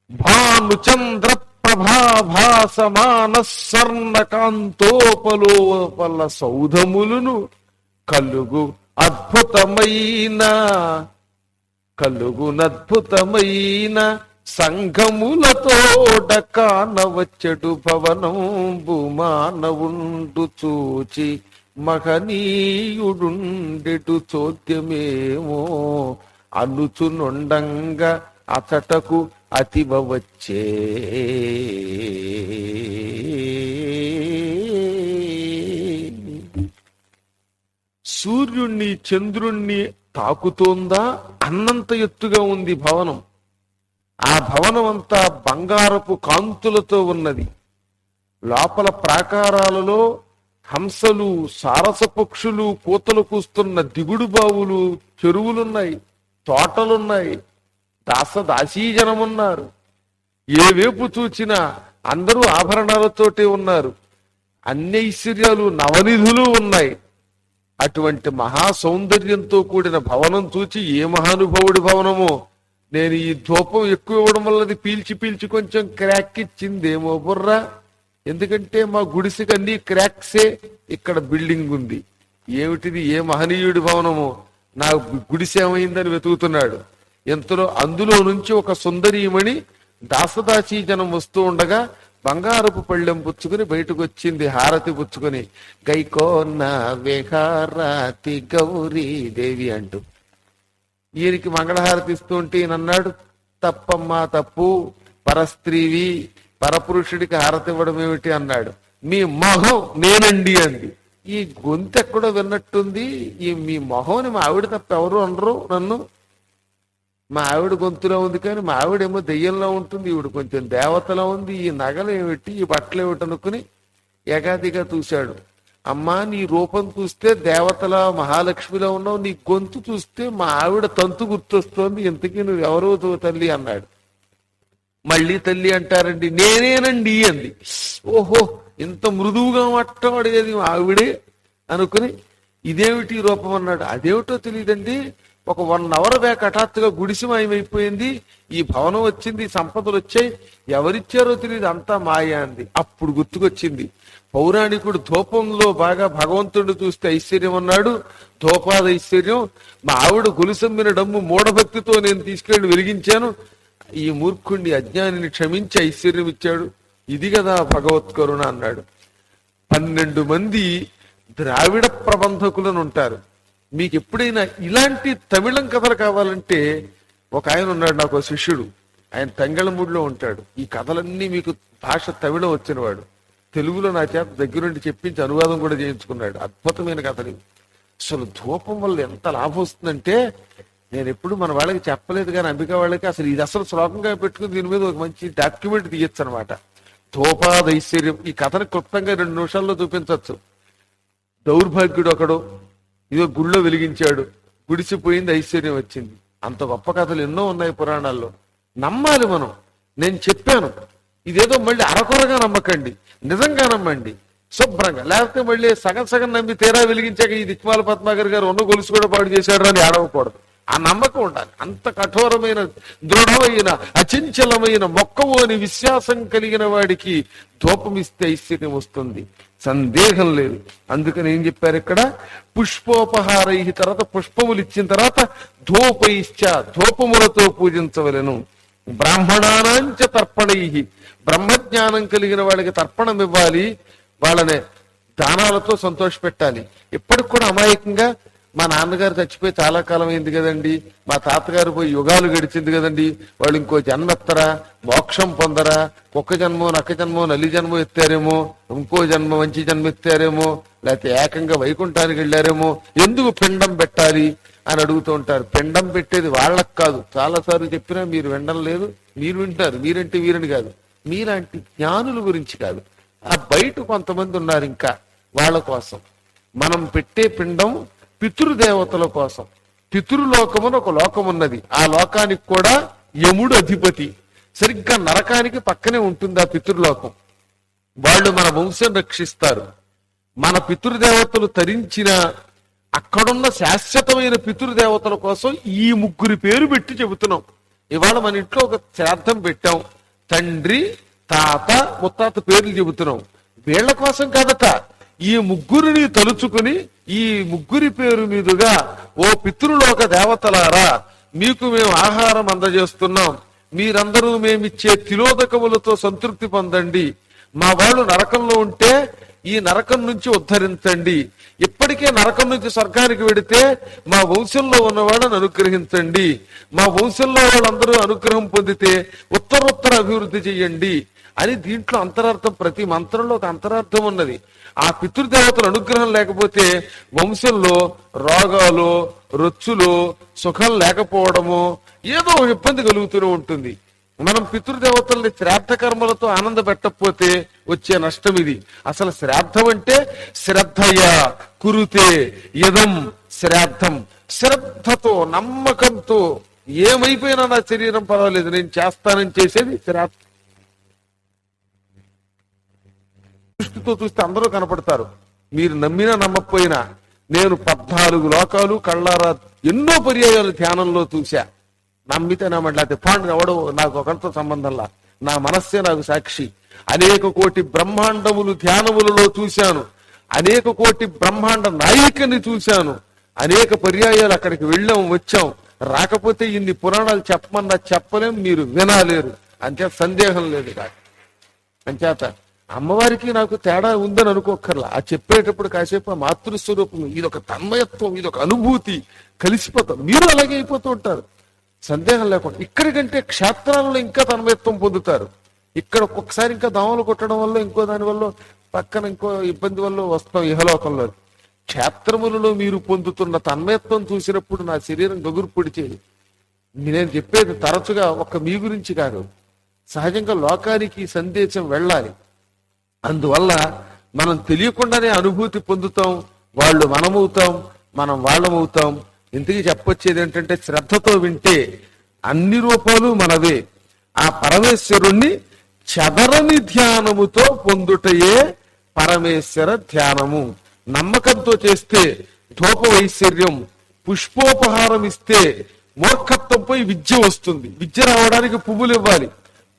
భానుచంద్ర ప్రభాభాసమాన స్వర్ణ కాంతోపలోపల సౌధములను కలుగునద్భుతమైన సంఘములతోడ కానవచ్చడు భవనంబు మానవుండు చూచి మహనీయుడుండెటు చోద్యమేమో అనుచునుండంగా అతటకు అతివ వచ్చే. సూర్యుణ్ణి చంద్రుణ్ణి తాకుతోందా అన్నంత ఎత్తుగా ఉంది భవనం. ఆ భవనం అంతా బంగారపు కాంతులతో ఉన్నది. లోపల ప్రాకారాలలో హంసలు, సారస పక్షులు కూతలు కూస్తున్న దిగుడు బావులు, చెరువులున్నాయి, తోటలున్నాయి, దాసీజనమున్నారు. ఏ వైపు చూచినా అందరూ ఆభరణాలతోటే ఉన్నారు. అన్ని ఐశ్వర్యాలు, నవనిధులు ఉన్నాయి. అటువంటి మహా సౌందర్యంతో కూడిన భవనం చూచి ఏ మహానుభావుడి భవనమో. నేను ఈ ధూపం ఎక్కువ ఇవ్వడం వల్ల పీల్చి పీల్చి కొంచెం క్రాక్ ఇచ్చిందేమో బుర్రా. ఎందుకంటే మా గుడిసెకి అన్ని క్రాక్సే. ఇక్కడ బిల్డింగ్ ఉంది. ఏమిటిది, ఏ మహనీయుడి భవనమో. నా గుడిసె ఏమైందని వెతుకుతున్నాడు. ఎంతలో అందులో నుంచి ఒక సుందరీమణి దాసదాసీ జనం వస్తూ ఉండగా బంగారపు పళ్ళెం పుచ్చుకుని బయటకు వచ్చింది, హారతి పుచ్చుకుని. గైకోన్న విహారతి గౌరీదేవి అంటూ ఈయనకి మంగళహారతి ఇస్తూ ఉంటే ఈయన అన్నాడు, తప్పమ్మా తప్పు, పరస్త్రీవి, పరపురుషుడికి హారతి ఇవ్వడం ఏమిటి అన్నాడు. మీ మొహం నేనండి అంది. ఈ గొంతు ఎక్కడో విన్నట్టుంది. ఈ మీ మొహంని మా ఆవిడ తప్ప ఎవరు అనరు నన్ను. మా ఆవిడ గొంతులో ఉంది కానీ మా ఆవిడేమో దెయ్యంలో ఉంటుంది, ఈవిడ కొంచెం దేవతలో ఉంది. ఈ నగలు ఏమిటి, ఈ బట్టలు ఏమిటి అనుకుని ఏకాదిగా చూశాడు. అమ్మా, నీ రూపం చూస్తే దేవతలా మహాలక్ష్మిలో ఉన్నావు, నీ గొంతు చూస్తే మా ఆవిడ తంతు గుర్తొస్తోంది, ఇంతకీ నువ్వు ఎవరో తల్లి అన్నాడు. మళ్ళీ తల్లి అంటారండి, నేనేనండి అంది. ఓహో, ఇంత మృదువుగా మాట్లాడేది మా ఆవిడే అనుకుని ఇదేమిటి రూపం అన్నాడు. అదేమిటో తెలియదండి, ఒక 1 అవర్ బ్యాక్ హఠాత్తుగా గుడిసి మాయమైపోయింది, ఈ భవనం వచ్చింది, సంపదలు వచ్చాయి, ఎవరిచ్చారో తెలియదు, అంతా మాయ అంది. అప్పుడు గుర్తుకొచ్చింది, పౌరాణికుడు ధూపంలో బాగా భగవంతుడిని చూస్తే ఐశ్వర్యం అన్నాడు. ధూపాద ఐశ్వర్యం, మా ఆవిడ గొలుసమ్మిన డమ్ము మూఢభక్తితో నేను తీసుకెళ్లి వెలిగించాను, ఈ మూర్ఖుణ్ణి అజ్ఞానిని క్షమించి ఐశ్వర్యం ఇచ్చాడు, ఇది కదా భగవత్కరుణ అన్నాడు. 12 మంది ద్రావిడ ప్రబంధకులను ఉంటారు. మీకు ఎప్పుడైనా ఇలాంటి తమిళం కథలు కావాలంటే ఒక ఆయన ఉన్నాడు, నాకు శిష్యుడు, ఆయన తంగళమూడిలో ఉంటాడు. ఈ కథలన్నీ మీకు భాష తమిళం వచ్చినవాడు, తెలుగులో నా చేత దగ్గరుండి చెప్పించి అనువాదం కూడా చేయించుకున్నాడు. అద్భుతమైన కథలు. అసలు ధూపం వల్ల ఎంత లాభం వస్తుందంటే నేను ఎప్పుడు మన వాళ్ళకి చెప్పలేదు, కానీ అంబికా వాళ్ళకి అసలు ఇది అసలు శ్లోకంగా పెట్టుకుని దీని మీద ఒక మంచి డాక్యుమెంట్ తీయచ్చు అనమాట. ధూపాదైశ్వర్యం. ఈ కథను క్లుప్తంగా 2 నిమిషాల్లో చూపించవచ్చు. దౌర్భాగ్యుడు ఒకడు ఇదో గుళ్ళో వెలిగించాడు, గుడిసిపోయింది, ఐశ్వర్యం వచ్చింది. అంత గొప్ప కథలు ఎన్నో ఉన్నాయి పురాణాల్లో. నమ్మాలి మనం. నేను చెప్పాను, ఇదేదో మళ్ళీ అరకొరగా నమ్మకండి, నిజంగా నమ్మండి శుభ్రంగా. లేకపోతే మళ్ళీ సగం సగం నమ్మి తీరా వెలిగించాక ఈ దిక్మాల పద్మాకర్ గారు ఉన్న గొలుసు కూడా పాడు చేశాడు అని ఆడవకూడదు. ఆ నమ్మకం ఉండాలి. అంత కఠోరమైన, దృఢమైన, అచంచలమైన, మొక్కవు అని విశ్వాసం కలిగిన వాడికి ధూపం ఇస్తే ఐశ్వర్యం వస్తుంది, సందేహం లేదు. అందుకని ఏం చెప్పారు ఇక్కడ, పుష్పోపహారై, తర్వాత పుష్పములు ఇచ్చిన తర్వాత ధూపైశ్చ, ధూపములతో పూజించవలెను. బ్రాహ్మణానాంచ తర్పణై, బ్రహ్మజ్ఞానం కలిగిన వాళ్ళకి తర్పణం ఇవ్వాలి, వాళ్ళని దానాలతో సంతోష పెట్టాలి. ఇప్పటికి కూడా అమాయకంగా మా నాన్నగారు చచ్చిపోయి చాలా కాలం అయింది కదండి, మా తాతగారు పోయి యుగాలు గడిచింది కదండి, వాళ్ళు ఇంకో జన్మ ఎత్తరా, మోక్షం పొందరా, కుక్క జన్మో నక్క జన్మో నల్లి జన్మ ఎత్తారేమో, ఇంకో జన్మ మంచి జన్మ ఎత్తారేమో, లేకపోతే ఏకంగా వైకుంఠానికి వెళ్ళారేమో, ఎందుకు పిండం పెట్టాలి అని అడుగుతూ ఉంటారు. పిండం పెట్టేది వాళ్ళకు కాదు, చాలాసార్లు చెప్పినా మీరు వినడం లేదు. మీరు వింటారు, మీరంటే వీరని కాదు, మీలాంటి జ్ఞానుల గురించి కాదు, ఆ బయట కొంతమంది ఉన్నారు ఇంకా, వాళ్ళ కోసం. మనం పెట్టే పిండం పితృదేవతల కోసం. పితృలోకమున ఒక లోకం ఉన్నది, ఆ లోకానికి కూడా యముడు అధిపతి. సరిగ్గా నరకానికి పక్కనే ఉంటుంది ఆ పితృలోకం. వాళ్ళు మన వంశం రక్షిస్తారు. మన పితృదేవతలు తరించిన అక్కడున్న శాశ్వతమైన పితృదేవతల కోసం ఈ ముగ్గురి పేరు పెట్టి చెబుతున్నాం. ఇవాళ మన ఇంట్లో ఒక శ్రాద్ధం పెట్టాం, తండ్రి తాత ముత్తాత పేర్లు చెబుతున్నాం. వీళ్ల కోసం కాదట, ఈ ముగ్గురిని తలుచుకుని ఈ ముగ్గురి పేరు మీదుగా, ఓ పితృలోక దేవతలారా, మీకు మేము ఆహారం అందజేస్తున్నాం, మీరందరూ మేమిచ్చే తిలోదకములతో సంతృప్తి పొందండి, మా వాళ్ళు నరకంలో ఉంటే ఈ నరకం నుంచి ఉద్ధరించండి, ఇప్పటికే నరకం నుంచి స్వర్గానికి వెడితే మా వంశంలో ఉన్న వాళ్ళని అనుగ్రహించండి, మా వంశంలో వాళ్ళందరూ అనుగ్రహం పొందితే ఉత్తరోత్తర అభివృద్ధి చెయ్యండి అని దీంట్లో అంతరార్థం. ప్రతి మంత్రంలో ఒక అంతరార్థం ఉన్నది. ఆ పితృదేవతల అనుగ్రహం లేకపోతే వంశంలో రోగాలు, రొచ్చులు, సుఖం లేకపోవడము, ఏదో ఒక ఇబ్బంది కలుగుతూనే ఉంటుంది. మనం పితృదేవతల్ని శ్రాద్ధ కర్మలతో ఆనంద పెట్టకపోతే వచ్చే నష్టం ఇది. అసలు శ్రాద్ధం అంటే శ్రద్ధయ కురుతే యదం శ్రాద్ధం, శ్రద్ధతో నమ్మకంతో, ఏమైపోయినా నా శరీరం పర్వాలేదు నేను చేస్తానని చేసేది శ్రాద్ధం. దృష్టితో చూస్తే అందరూ కనపడతారు, మీరు నమ్మినా నమ్మకపోయినా. నేను 14 లోకాలు కళ్ళారా ఎన్నో పర్యాయాలు ధ్యానంలో చూశా. నమ్మితే నమ్మట్లేకపోతే పాండు ఎవడో నాకు ఒకరితో సంబంధంలా, నా మనస్సే నాకు సాక్షి. అనేక కోటి బ్రహ్మాండములు ధ్యానములలో చూశాను, అనేక కోటి బ్రహ్మాండ నాయికని చూశాను, అనేక పర్యాయాలు అక్కడికి వెళ్ళాం వచ్చాం. రాకపోతే ఇన్ని పురాణాలు చెప్పమన్నా చెప్పలేం, మీరు వినాలేరు. అంతే, సందేహం లేదు. కాదు అంచేత అమ్మవారికి నాకు తేడా ఉందని అనుకోకర్లా. ఆ చెప్పేటప్పుడు కాసేపు ఆ మాతృస్వరూపం, ఇదొక తన్మయత్వం, ఇదొక అనుభూతి కలిసిపోతాం. మీరు అలాగే అయిపోతూ ఉంటారు, సందేహం లేకుండా. ఇక్కడికంటే క్షేత్రాలలో ఇంకా తన్మయత్వం పొందుతారు. ఇక్కడ ఒక్కొక్కసారి ఇంకా దోమలు కొట్టడం వల్ల, ఇంకో దాని వల్ల, పక్కన ఇంకో ఇబ్బంది వల్ల వస్తాం ఇహలోకంలో. క్షేత్రములలో మీరు పొందుతున్న తన్మయత్వం చూసినప్పుడు నా శరీరం గగురు పొడిచేది. నేను చెప్పేది తరచుగా ఒక్క మీ గురించి కాదు, సహజంగా లోకానికి ఈ సందేశం వెళ్ళాలి. అందువల్ల మనం తెలియకుండానే అనుభూతి పొందుతాం, వాళ్ళు మనమవుతాం, మనం వాళ్ళమవుతాం. ఇంతకీ చెప్పొచ్చేది ఏంటంటే, శ్రద్ధతో వింటే అన్ని రూపాలు మనవే. ఆ పరమేశ్వరుణ్ణి చదరని ధ్యానముతో పొందుటయే పరమేశ్వర ధ్యానము. నమ్మకంతో చేస్తే ధూప వైశ్వర్యం, పుష్పోపహారం ఇస్తే మూర్ఖత్వంపై విద్య వస్తుంది. విద్య రావడానికి పువ్వులు ఇవ్వాలి,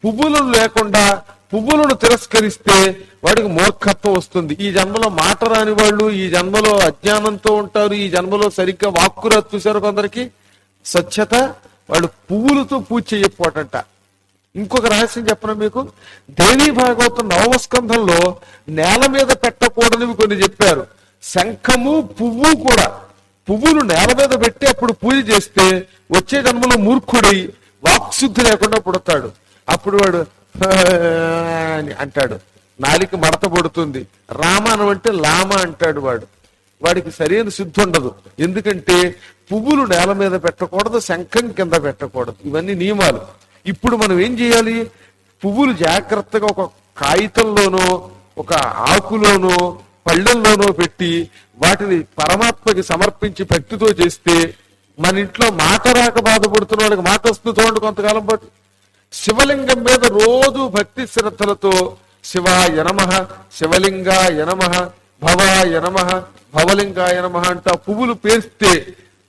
పువ్వులను లేకుండా పువ్వులను తిరస్కరిస్తే వాడికి మూర్ఖత్వం వస్తుంది. ఈ జన్మలో మాట రాని వాళ్ళు ఈ జన్మలో అజ్ఞానంతో ఉంటారు, ఈ జన్మలో సరిగ్గా వాక్కురాదు. చూశారు కొందరికి స్వచ్ఛత, వాళ్ళు పువ్వులతో పూజ చేయకపోవటంట. ఇంకొక రహస్యం చెప్పనా మీకు, దేవీ భాగవతం 9వ స్కంధంలో నేల మీద పెట్టకూడనివి కొన్ని చెప్పారు. శంఖము పువ్వు కూడా, పువ్వులు నేల మీద పెట్టి అప్పుడు పూజ చేస్తే వచ్చే జన్మలో మూర్ఖుడై వాక్శుద్ధి లేకుండా పుడతాడు. అప్పుడు వాడు అని అంటాడు, నాలిక మడత పడుతుంది. రామానం అంటే లామ అంటాడు వాడు. వాడికి సరైన శుద్ధి ఉండదు. ఎందుకంటే పువ్వులు నేల మీద పెట్టకూడదు, శంఖం కింద పెట్టకూడదు. ఇవన్నీ నియమాలు. ఇప్పుడు మనం ఏం చేయాలి, పువ్వులు జాగ్రత్తగా ఒక కాగితంలోనో ఒక ఆకులోనో పళ్ళెంలోనో పెట్టి వాటిని పరమాత్మకి సమర్పించి భక్తితో చేస్తే మన ఇంట్లో మాట రాక బాధపడుతున్న వాళ్ళకి మాట వస్తుంది. చూడండి, కొంతకాలం పాటు శివలింగం మీద రోజు భక్తి శ్రద్ధలతో శివాయ నమః, శివలింగాయ నమః, భవాయ నమః, భవలింగాయ నమః అంట పువ్వులు పేస్తే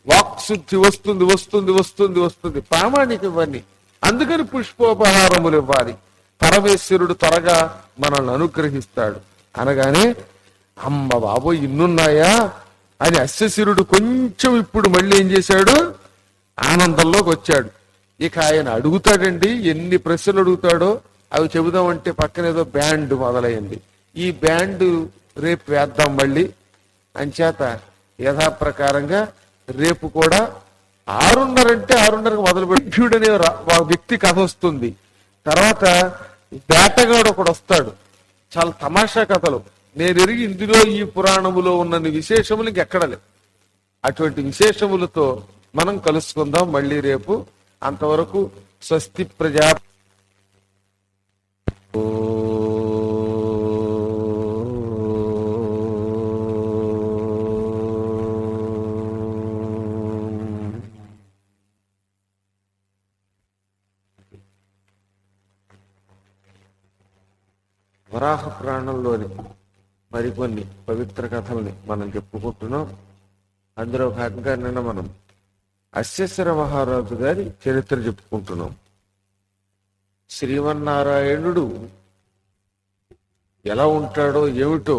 వాక్శుద్ధి వస్తుంది వస్తుంది వస్తుంది వస్తుంది. ప్రామాణికం ఇవన్నీ. అందుకని పుష్పోపహారములు ఇవ్వాలి. పరమేశ్వరుడు త్వరగా మనల్ని అనుగ్రహిస్తాడు. అనగానే అమ్మ బాబోయ్ ఇన్నున్నాయా అని అశ్వశిరుడు కొంచెం ఇప్పుడు మళ్ళీ ఏం చేశాడు, ఆనందంలోకి వచ్చాడు. ఇక ఆయన అడుగుతాడండి, ఎన్ని ప్రశ్నలు అడుగుతాడో అవి చెబుదామంటే పక్కన ఏదో బ్యాండ్ మొదలైంది. ఈ బ్యాండ్ రేపు వేద్దాం మళ్ళీ. అంచేత యథాప్రకారంగా రేపు కూడా 6:30 అంటే 6:30కి మొదలుపెట్టి అనే వ్యక్తి కథ వస్తుంది. తర్వాత వేటగాడు ఒకడు వస్తాడు, చాలా తమాషా కథలు. నేను ఎరిగి ఇందులో ఈ పురాణములో ఉన్నన్ని విశేషములు ఇంకెక్కడ లేవు. అటువంటి విశేషములతో మనం కలుసుకుందాం మళ్ళీ రేపు. అంతవరకు స్వస్తి ప్రజా. వరాహ పురాణంలోని మరికొన్ని పవిత్ర కథల్ని మనం చెప్పుకుంటున్నాం. అందులో భాగంగా నిన్న మనం అశ్వేశ్వర మహారాజు గారి చరిత్ర చెప్పుకుంటున్నాం. శ్రీమన్నారాయణుడు ఎలా ఉంటాడో ఏమిటో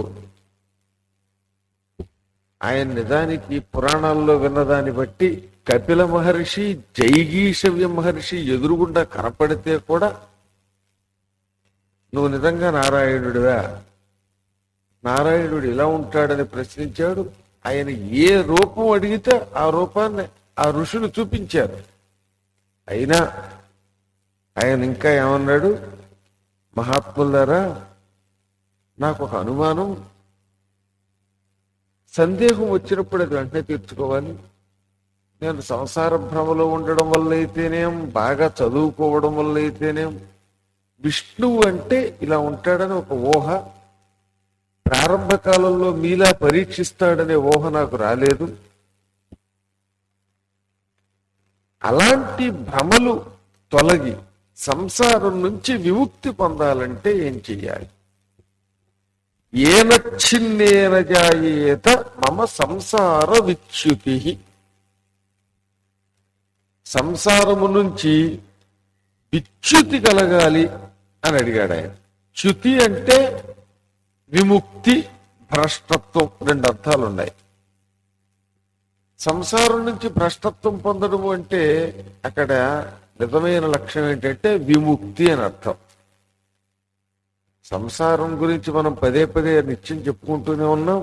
ఆయన నిజానికి పురాణాల్లో విన్నదాన్ని బట్టి కపిల మహర్షి, జైగీషవ్య మహర్షి ఎదురుగుండా కనపడితే కూడా నువ్వు నిజంగా నారాయణుడివా, నారాయణుడు ఇలా ఉంటాడని ప్రశ్నించాడు. ఆయన ఏ రూపం అడిగితే ఆ రూపాన్ని ఆ ఋషులు చూపించారు. అయినా ఆయన ఇంకా ఏమన్నాడు, మహాత్ములారా నాకు ఒక అనుమానం, సందేహం వచ్చినప్పుడు అది వెంటనే తీర్చుకోవాలి. నేను సంసార భ్రమలో ఉండడం వల్ల అయితేనేం, బాగా చదువుకోవడం వల్ల అయితేనేం, విష్ణువు అంటే ఇలా ఉంటాడని ఒక ఊహ, ప్రారంభ కాలంలో మీలా పరీక్షిస్తాడనే ఊహ నాకు రాలేదు. అలాంటి భ్రమలు తొలగి సంసారం నుంచి విముక్తి పొందాలంటే ఏం చెయ్యాలి? ఏనచ్చిన్నేన జాయేత మమ సంసార విచ్యుతి. సంసారము నుంచి విచ్యుతి కలగాలి అని అడిగాడు ఆయన. చ్యుతి అంటే విముక్తి, భ్రష్టత్వం, రెండు అర్థాలు ఉన్నాయి. సంసారం నుంచి భ్రష్టత్వం పొందడము అంటే అక్కడ నిజమైన లక్ష్యం ఏంటంటే విముక్తి అని అర్థం. సంసారం గురించి మనం పదే పదే నిత్యం చెప్పుకుంటూనే ఉన్నాం.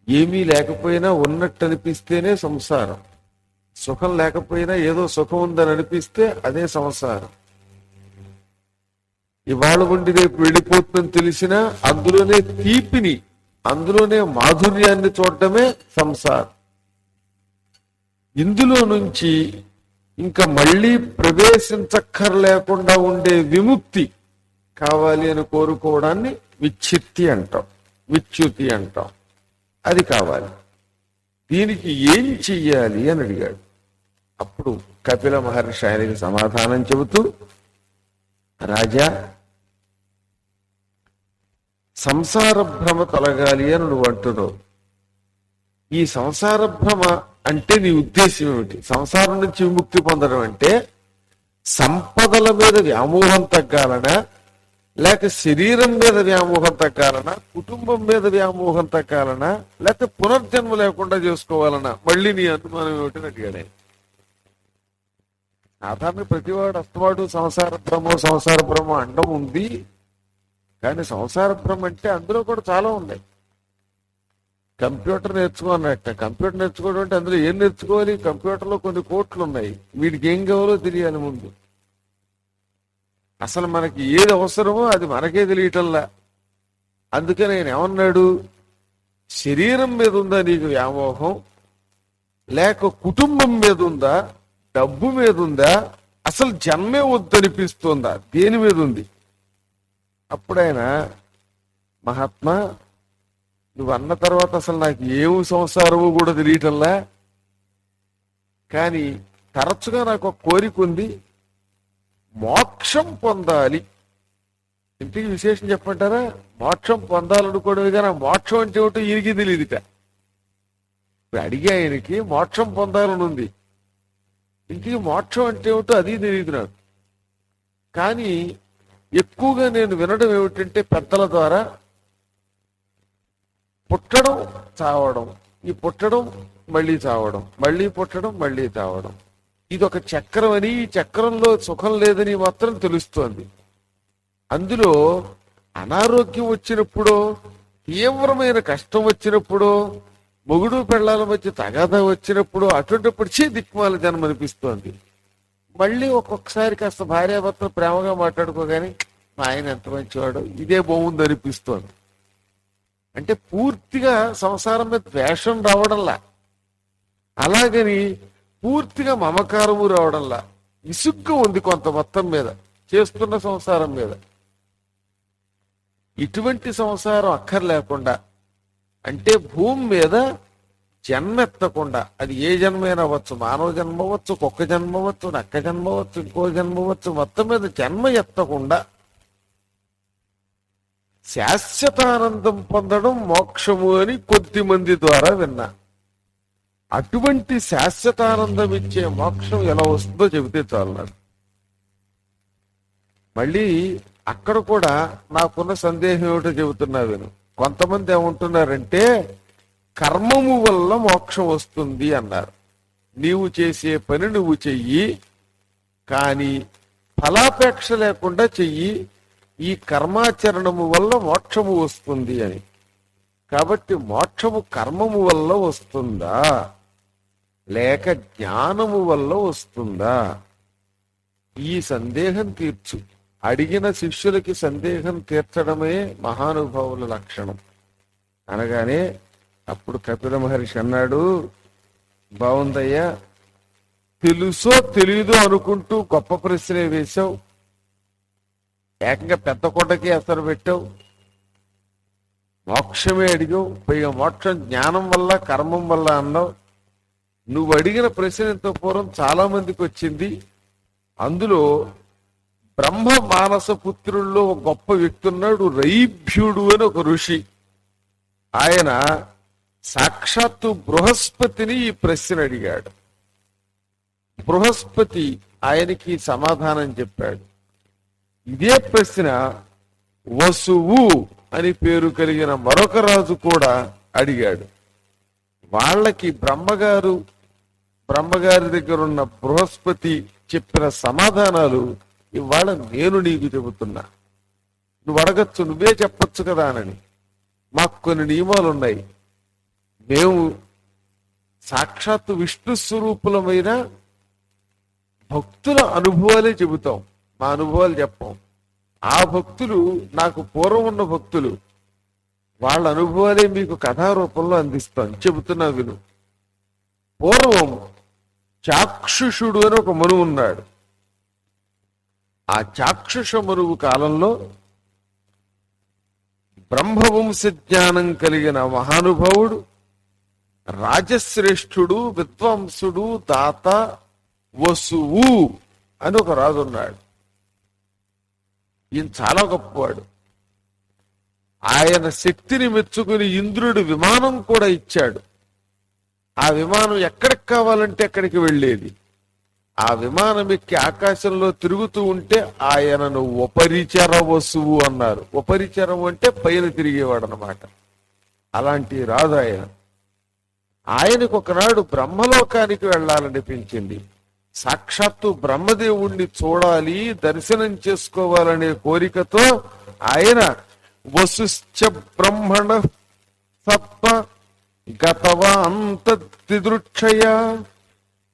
ఏమీ లేకపోయినా ఉన్నట్టు అనిపిస్తేనే సంసారం. సుఖం లేకపోయినా ఏదో సుఖం ఉందని అనిపిస్తే అదే సంసారం. ఇవాళ ఉండి రేపు వెళ్ళిపోతుందని తెలిసినా అందులోనే తీపిని, అందులోనే మాధుర్యాన్ని చూడటమే సంసారం. ఇందులో నుంచి ఇంకా మళ్ళీ ప్రవేశించక్కర్లేకుండా ఉండే విముక్తి కావాలి అని కోరుకోవడాన్ని విచ్ఛిత్తి అంటాం, విచ్యుతి అంటాం. అది కావాలి. దీనికి ఏం చెయ్యాలి అని అడిగాడు. అప్పుడు కపిల మహర్షి ఆయనకి సమాధానం చెబుతూ, రాజా, సంసార భ్రమ తొలగాలి అని నువ్వు అంటున్నావు. ఈ సంసార భ్రమ అంటే నీ ఉద్దేశం ఏమిటి? సంసారం నుంచి విముక్తి పొందడం అంటే సంపదల మీద వ్యామోహం తగ్గాలనా, లేక శరీరం మీద వ్యామోహం తగ్గాలనా, కుటుంబం మీద వ్యామోహం తగ్గాలనా, లేక పునర్జన్మ లేకుండా చేసుకోవాలనా? మళ్ళీ నీ అనుమానం ఏమిటని అడిగాడు ఆయన. సాధారణ ప్రతివాడు అస్తవాడు సంసార భ్రమ అండం ఉంది. కానీ సంసార భ్రమ అంటే అందులో కూడా చాలా ఉన్నాయి. కంప్యూటర్ నేర్చుకోనట్ట. కంప్యూటర్ నేర్చుకోవడం అంటే అందులో ఏం నేర్చుకోవాలి? కంప్యూటర్లో కొన్ని కోట్లు ఉన్నాయి. వీడికి ఏం కావాలో తెలియాలి ముందు. అసలు మనకి ఏది అవసరమో అది మనకే తెలియటంలా. అందుకని ఆయన ఏమన్నాడు, శరీరం మీద ఉందా నీకు వ్యామోహం, లేక కుటుంబం మీద ఉందా, డబ్బు మీద ఉందా, అసలు జన్మే వద్దనిపిస్తుందా, దేని మీద ఉంది? అప్పుడు ఆయన, మహాత్మా నువ్వు అన్న తర్వాత అసలు నాకు ఏమి సంసారమో కూడా తెలియటంలా, కానీ తరచుగా నాకు ఒక కోరిక ఉంది, మోక్షం పొందాలి. ఇంటికి విశేషం చెప్పంటారా? మోక్షం పొందాలనుకోవడమే కానీ ఆ మోక్షం అంటే ఏమిటో ఈయనకి తెలియదుట. ఇప్పుడు అడిగే ఆయనకి మోక్షం పొందాలని ఉంది, ఇంటికి మోక్షం అంటే ఏమిటో అది తెలియదు నాకు. కానీ ఎక్కువగా నేను వినడం ఏమిటంటే పెద్దల ద్వారా పుట్టడం, చావడం, ఈ పుట్టడం మళ్ళీ చావడం, మళ్ళీ పుట్టడం, మళ్ళీ చావడం, ఇది ఒక చక్రం అని, ఈ చక్రంలో సుఖం లేదని మాత్రం తెలుస్తోంది. అందులో అనారోగ్యం వచ్చినప్పుడో, తీవ్రమైన కష్టం వచ్చినప్పుడు, మొగుడు పెళ్ళాల మధ్య తగాదా వచ్చినప్పుడు, అటువంటిప్పుడు దిక్మాల జన్మ అనిపిస్తోంది. మళ్ళీ ఒక్కొక్కసారి కాస్త భార్యాభర్తలు ప్రేమగా మాట్లాడుకోగాని మా ఆయన ఎంత మంచివాడు, ఇదే బాగుంది అనిపిస్తోంది. అంటే పూర్తిగా సంసారం మీద ద్వేషం రావడంలా, అలాగని పూర్తిగా మమకారము రావడంలా, విసుగ్గా ఉంది కొంత మొత్తం మీద చేస్తున్న సంసారం మీద. ఇటువంటి సంసారం అక్కర్లేకుండా, అంటే భూమి మీద జన్మ ఎత్తకుండా, అది ఏ జన్మైనా అవ్వచ్చు, మానవ జన్మ అవ్వచ్చు, కుక్క జన్మ అవ్వచ్చు, నక్క జన్మ అవ్వచ్చు, ఇంకో జన్మ అవ్వచ్చు, మొత్తం మీద జన్మ ఎత్తకుండా శాశ్వతానందం పొందడం మోక్షము అని కొద్ది మంది ద్వారా విన్నా. అటువంటి శాశ్వతానందం ఇచ్చే మోక్షం ఎలా వస్తుందో చెబితే చాలు నాకు. మళ్ళీ అక్కడ కూడా నాకున్న సందేహం ఏమిటో చెబుతున్నా విను. కొంతమంది ఏమంటున్నారంటే కర్మము వల్ల మోక్షం వస్తుంది అన్నారు. నీవు చేసే పని నువ్వు చెయ్యి, కానీ ఫలాపేక్ష లేకుండా చెయ్యి, ఈ కర్మాచరణము వల్ల మోక్షము వస్తుంది అని. కాబట్టి మోక్షము కర్మము వల్ల వస్తుందా లేక జ్ఞానము వల్ల వస్తుందా? ఈ సందేహం తీర్చు. అడిగిన శిష్యులకి సందేహం తీర్చడమే మహానుభావుల లక్షణం అనగానే అప్పుడు కపిల మహర్షి అన్నాడు, బాగుందయ్యా, తెలుసో తెలీదో అనుకుంటూ గొప్ప ప్రశ్నే వేశావు, ఏకంగా పెద్ద కొండకి అసలు పెట్టావు, మోక్షమే అడిగావు, పైగా మోక్షం జ్ఞానం వల్ల కర్మం వల్ల అన్నావు. నువ్వు అడిగిన ప్రశ్న ఎంతో పూర్వం చాలా మందికి వచ్చింది. అందులో బ్రహ్మ మానస పుత్రుల్లో ఒక గొప్ప వ్యక్తి ఉన్నాడు, రైభ్యుడు అని ఒక ఋషి. ఆయన సాక్షాత్తు బృహస్పతిని ఈ ప్రశ్న అడిగాడు. బృహస్పతి ఆయనకి సమాధానం చెప్పాడు. ఇదే ప్రశ్న వసువు అని పేరు కలిగిన మరొక రాజు కూడా అడిగాడు. వాళ్ళకి బ్రహ్మగారి దగ్గర ఉన్న బృహస్పతి చెప్పిన సమాధానాలు ఇవాళ నేను నీకు చెబుతున్నా. నువ్వు అడగచ్చు, నువ్వే చెప్పొచ్చు కదా అని. మాకు కొన్ని నియమాలు ఉన్నాయి. మేము సాక్షాత్తు విష్ణు స్వరూపులమైన భక్తుల అనుభవాలే చెబుతాం, మా అనుభవాలు చెప్పాం. ఆ భక్తులు నాకు పూర్వం ఉన్న భక్తులు, వాళ్ళ అనుభవాలే మీకు కథారూపంలో అందిస్తాను. చెబుతున్నా విను. పూర్వం చాక్షుషుడు అని ఒక మనువు ఉన్నాడు. ఆ చాక్షుష మనువు కాలంలో బ్రహ్మవంశ జ్ఞానం కలిగిన మహానుభావుడు, రాజశ్రేష్ఠుడు, విద్వాంసుడు, దాత వసువు అని ఒక రాజు ఉన్నాడు. ఈయన చాలా గొప్పవాడు. ఆయన శక్తిని మెచ్చుకుని ఇంద్రుడు విమానం కూడా ఇచ్చాడు. ఆ విమానం ఎక్కడికి కావాలంటే అక్కడికి వెళ్ళేది. ఆ విమానం ఎక్కి ఆకాశంలో తిరుగుతూ ఉంటే ఆయనను ఉపరిచర వసువు అన్నారు. ఉపరిచరం అంటే పైన తిరిగేవాడు అన్నమాట. అలాంటి రాజు ఆయన. ఆయనకు ఒకనాడు బ్రహ్మలోకానికి వెళ్ళాలనిపించింది. సాక్షాత్తు బ్రహ్మదేవుణ్ణి చూడాలి, దర్శనం చేసుకోవాలనే కోరికతో ఆయన వసుశ్చ బ్రహ్మణ సత్వ గతవాంతృక్షయ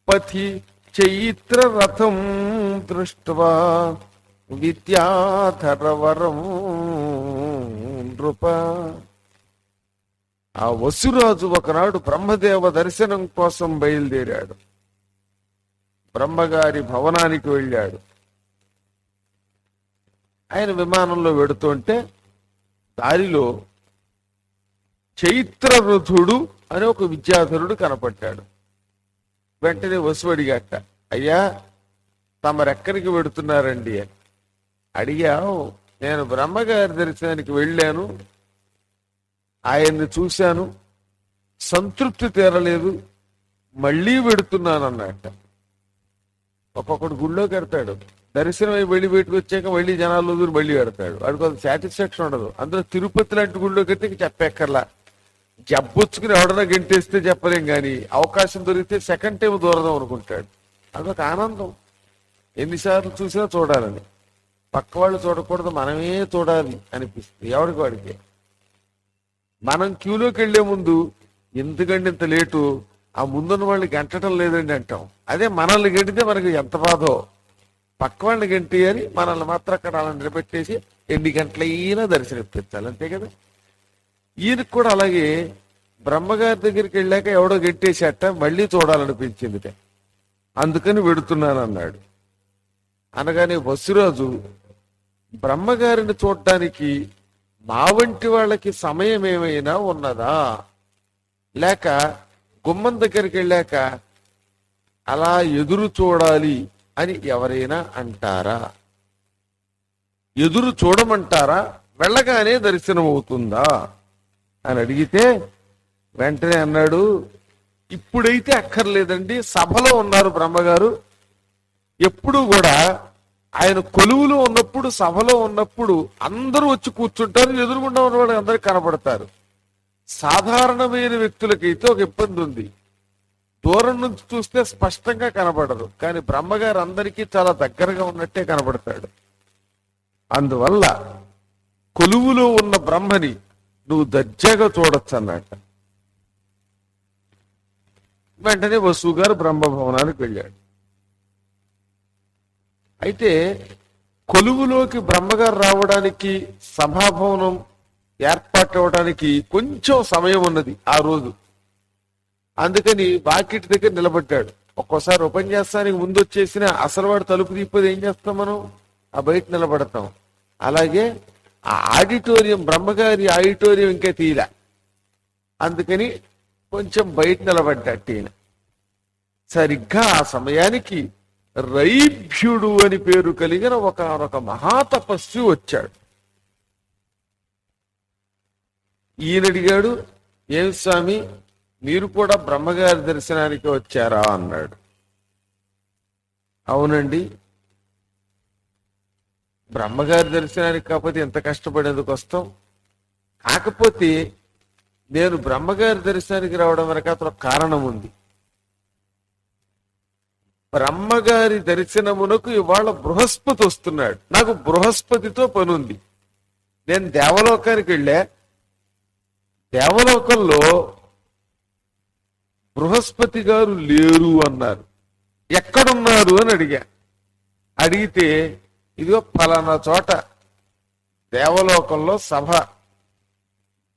పథి చైత్ర రథం దృష్ట్వా విద్యాధరవరం నృప. ఆ వసురాజు ఒకనాడు బ్రహ్మదేవ దర్శనం కోసం బయలుదేరాడు. బ్రహ్మగారి భవనానికి వెళ్ళాడు. ఆయన విమానంలో వెడుతుంటే దారిలో చైత్రరథుడు అని ఒక విద్యాధరుడు కనపడ్డాడు. వెంటనే వసు అడిగాట, అయ్యా తమరెక్కడికి వెడుతున్నారండి అని. అడిగావు, నేను బ్రహ్మగారి దర్శనానికి వెళ్ళాను, ఆయన్ని చూశాను, సంతృప్తి తీరలేదు, మళ్ళీ వెడుతున్నాను అన్నట్ట. ఒక్కొక్కడు గుళ్ళోకి వెడతాడు, దర్శనం అయి వెళ్ళి బయటకు వచ్చాక మళ్ళీ జనాలు దూరం మళ్ళీ పెడతాడు. వాడికి కొంత సాటిస్ఫాక్షన్ ఉండదు. అందులో తిరుపతి లాంటి గుళ్ళోకి అయితే చెప్పక్కర్లా, జబ్బొచ్చుకుని ఎవడన్నా గంటేస్తే చెప్పలేం, కానీ అవకాశం దొరికితే సెకండ్ టైం దూరదాం అనుకుంటాడు. అదొక ఆనందం. ఎన్నిసార్లు చూసినా చూడాలని. పక్క వాళ్ళు చూడకూడదు, మనమే చూడాలి అనిపిస్తుంది ఎవరికి వాడికి. మనం క్యూలోకి వెళ్లే ముందు ఎందుకంటే ఇంత లేటు, ఆ ముందున్న వాళ్ళని గంటడం లేదండి అంటాం. అదే మనల్ని గంటితే మనకి ఎంత బాధో. పక్క వాళ్ళని గంటి అని మనల్ని మాత్రం అక్కడ అలా నిలబెట్టేసి ఎన్ని గంటలైనా దర్శనం ఇప్పించాలి, అంతే కదా. ఈయనకు కూడా అలాగే బ్రహ్మగారి దగ్గరికి వెళ్ళాక ఎవడో గెట్టేసేట మళ్ళీ చూడాలనిపించింది, అందుకని వెడుతున్నాను అన్నాడు. అనగానే వసురాజు బ్రహ్మగారిని చూడటానికి మా వంటి వాళ్ళకి సమయం ఏమైనా ఉన్నదా, లేక గుమ్మం దగ్గరికి వెళ్ళాక అలా ఎదురు చూడాలి అని ఎవరైనా అంటారా, ఎదురు చూడమంటారా, వెళ్ళగానే దర్శనం అవుతుందా అని అడిగితే వెంటనే అన్నాడు, ఇప్పుడైతే అక్కర్లేదండి, సభలో ఉన్నారు బ్రహ్మగారు. ఎప్పుడు కూడా ఆయన కొలువులో ఉన్నప్పుడు, సభలో ఉన్నప్పుడు అందరూ వచ్చి కూర్చుంటారు, ఎదురుగుండా ఉన్నవాడు అందరికి కనపడతారు. సాధారణమైన వ్యక్తులకైతే ఒక ఇబ్బంది ఉంది, దూరం నుంచి చూస్తే స్పష్టంగా కనపడరు, కానీ బ్రహ్మగారు అందరికీ చాలా దగ్గరగా ఉన్నట్టే కనపడతాడు. అందువల్ల కొలువులో ఉన్న బ్రహ్మని నువ్వు దర్జాగా చూడొచ్చు అన్నట్ట. వెంటనే వసువు గారు బ్రహ్మభవనానికి వెళ్ళాడు. అయితే కొలువులోకి బ్రహ్మగారు రావడానికి, సభాభవనం ఏర్పాటు అవ్వడానికి కొంచెం సమయం ఉన్నది ఆ రోజు. అందుకని వాకిటి దగ్గర నిలబడ్డాడు. ఒక్కోసారి ఉపన్యాసానికి ముందు వచ్చేసిన అసలు వాడు తలుపు తీపది ఏం చేస్తాం మనం, ఆ బయట నిలబడతాం. అలాగే ఆ ఆడిటోరియం, బ్రహ్మగారి ఆడిటోరియం ఇంకా తీల, అందుకని కొంచెం బయట నిలబడ్డాడు ఈయన. సరిగ్గా ఆ సమయానికి రైభ్యుడు అని పేరు కలిగిన ఒక మహాతపస్వి వచ్చాడు. ఈయన అడిగాడు, ఏం స్వామి మీరు కూడా బ్రహ్మగారి దర్శనానికి వచ్చారా అన్నాడు. అవునండి, బ్రహ్మగారి దర్శనానికి కాకపోతే ఎంత కష్టపడేందుకు వస్తాం, కాకపోతే నేను బ్రహ్మగారి దర్శనానికి రావడం వరకు అతను కారణం ఉంది. బ్రహ్మగారి దర్శనమునకు ఇవాళ బృహస్పతి వస్తున్నాడు, నాకు బృహస్పతితో పనుంది. నేను దేవలోకానికి వెళ్ళా, దేవలోకంలో బృహస్పతి గారు లేరు అన్నారు. ఎక్కడున్నారు అని అడిగా. అడిగితే ఇదిగో ఫలానా చోట దేవలోకంలో సభ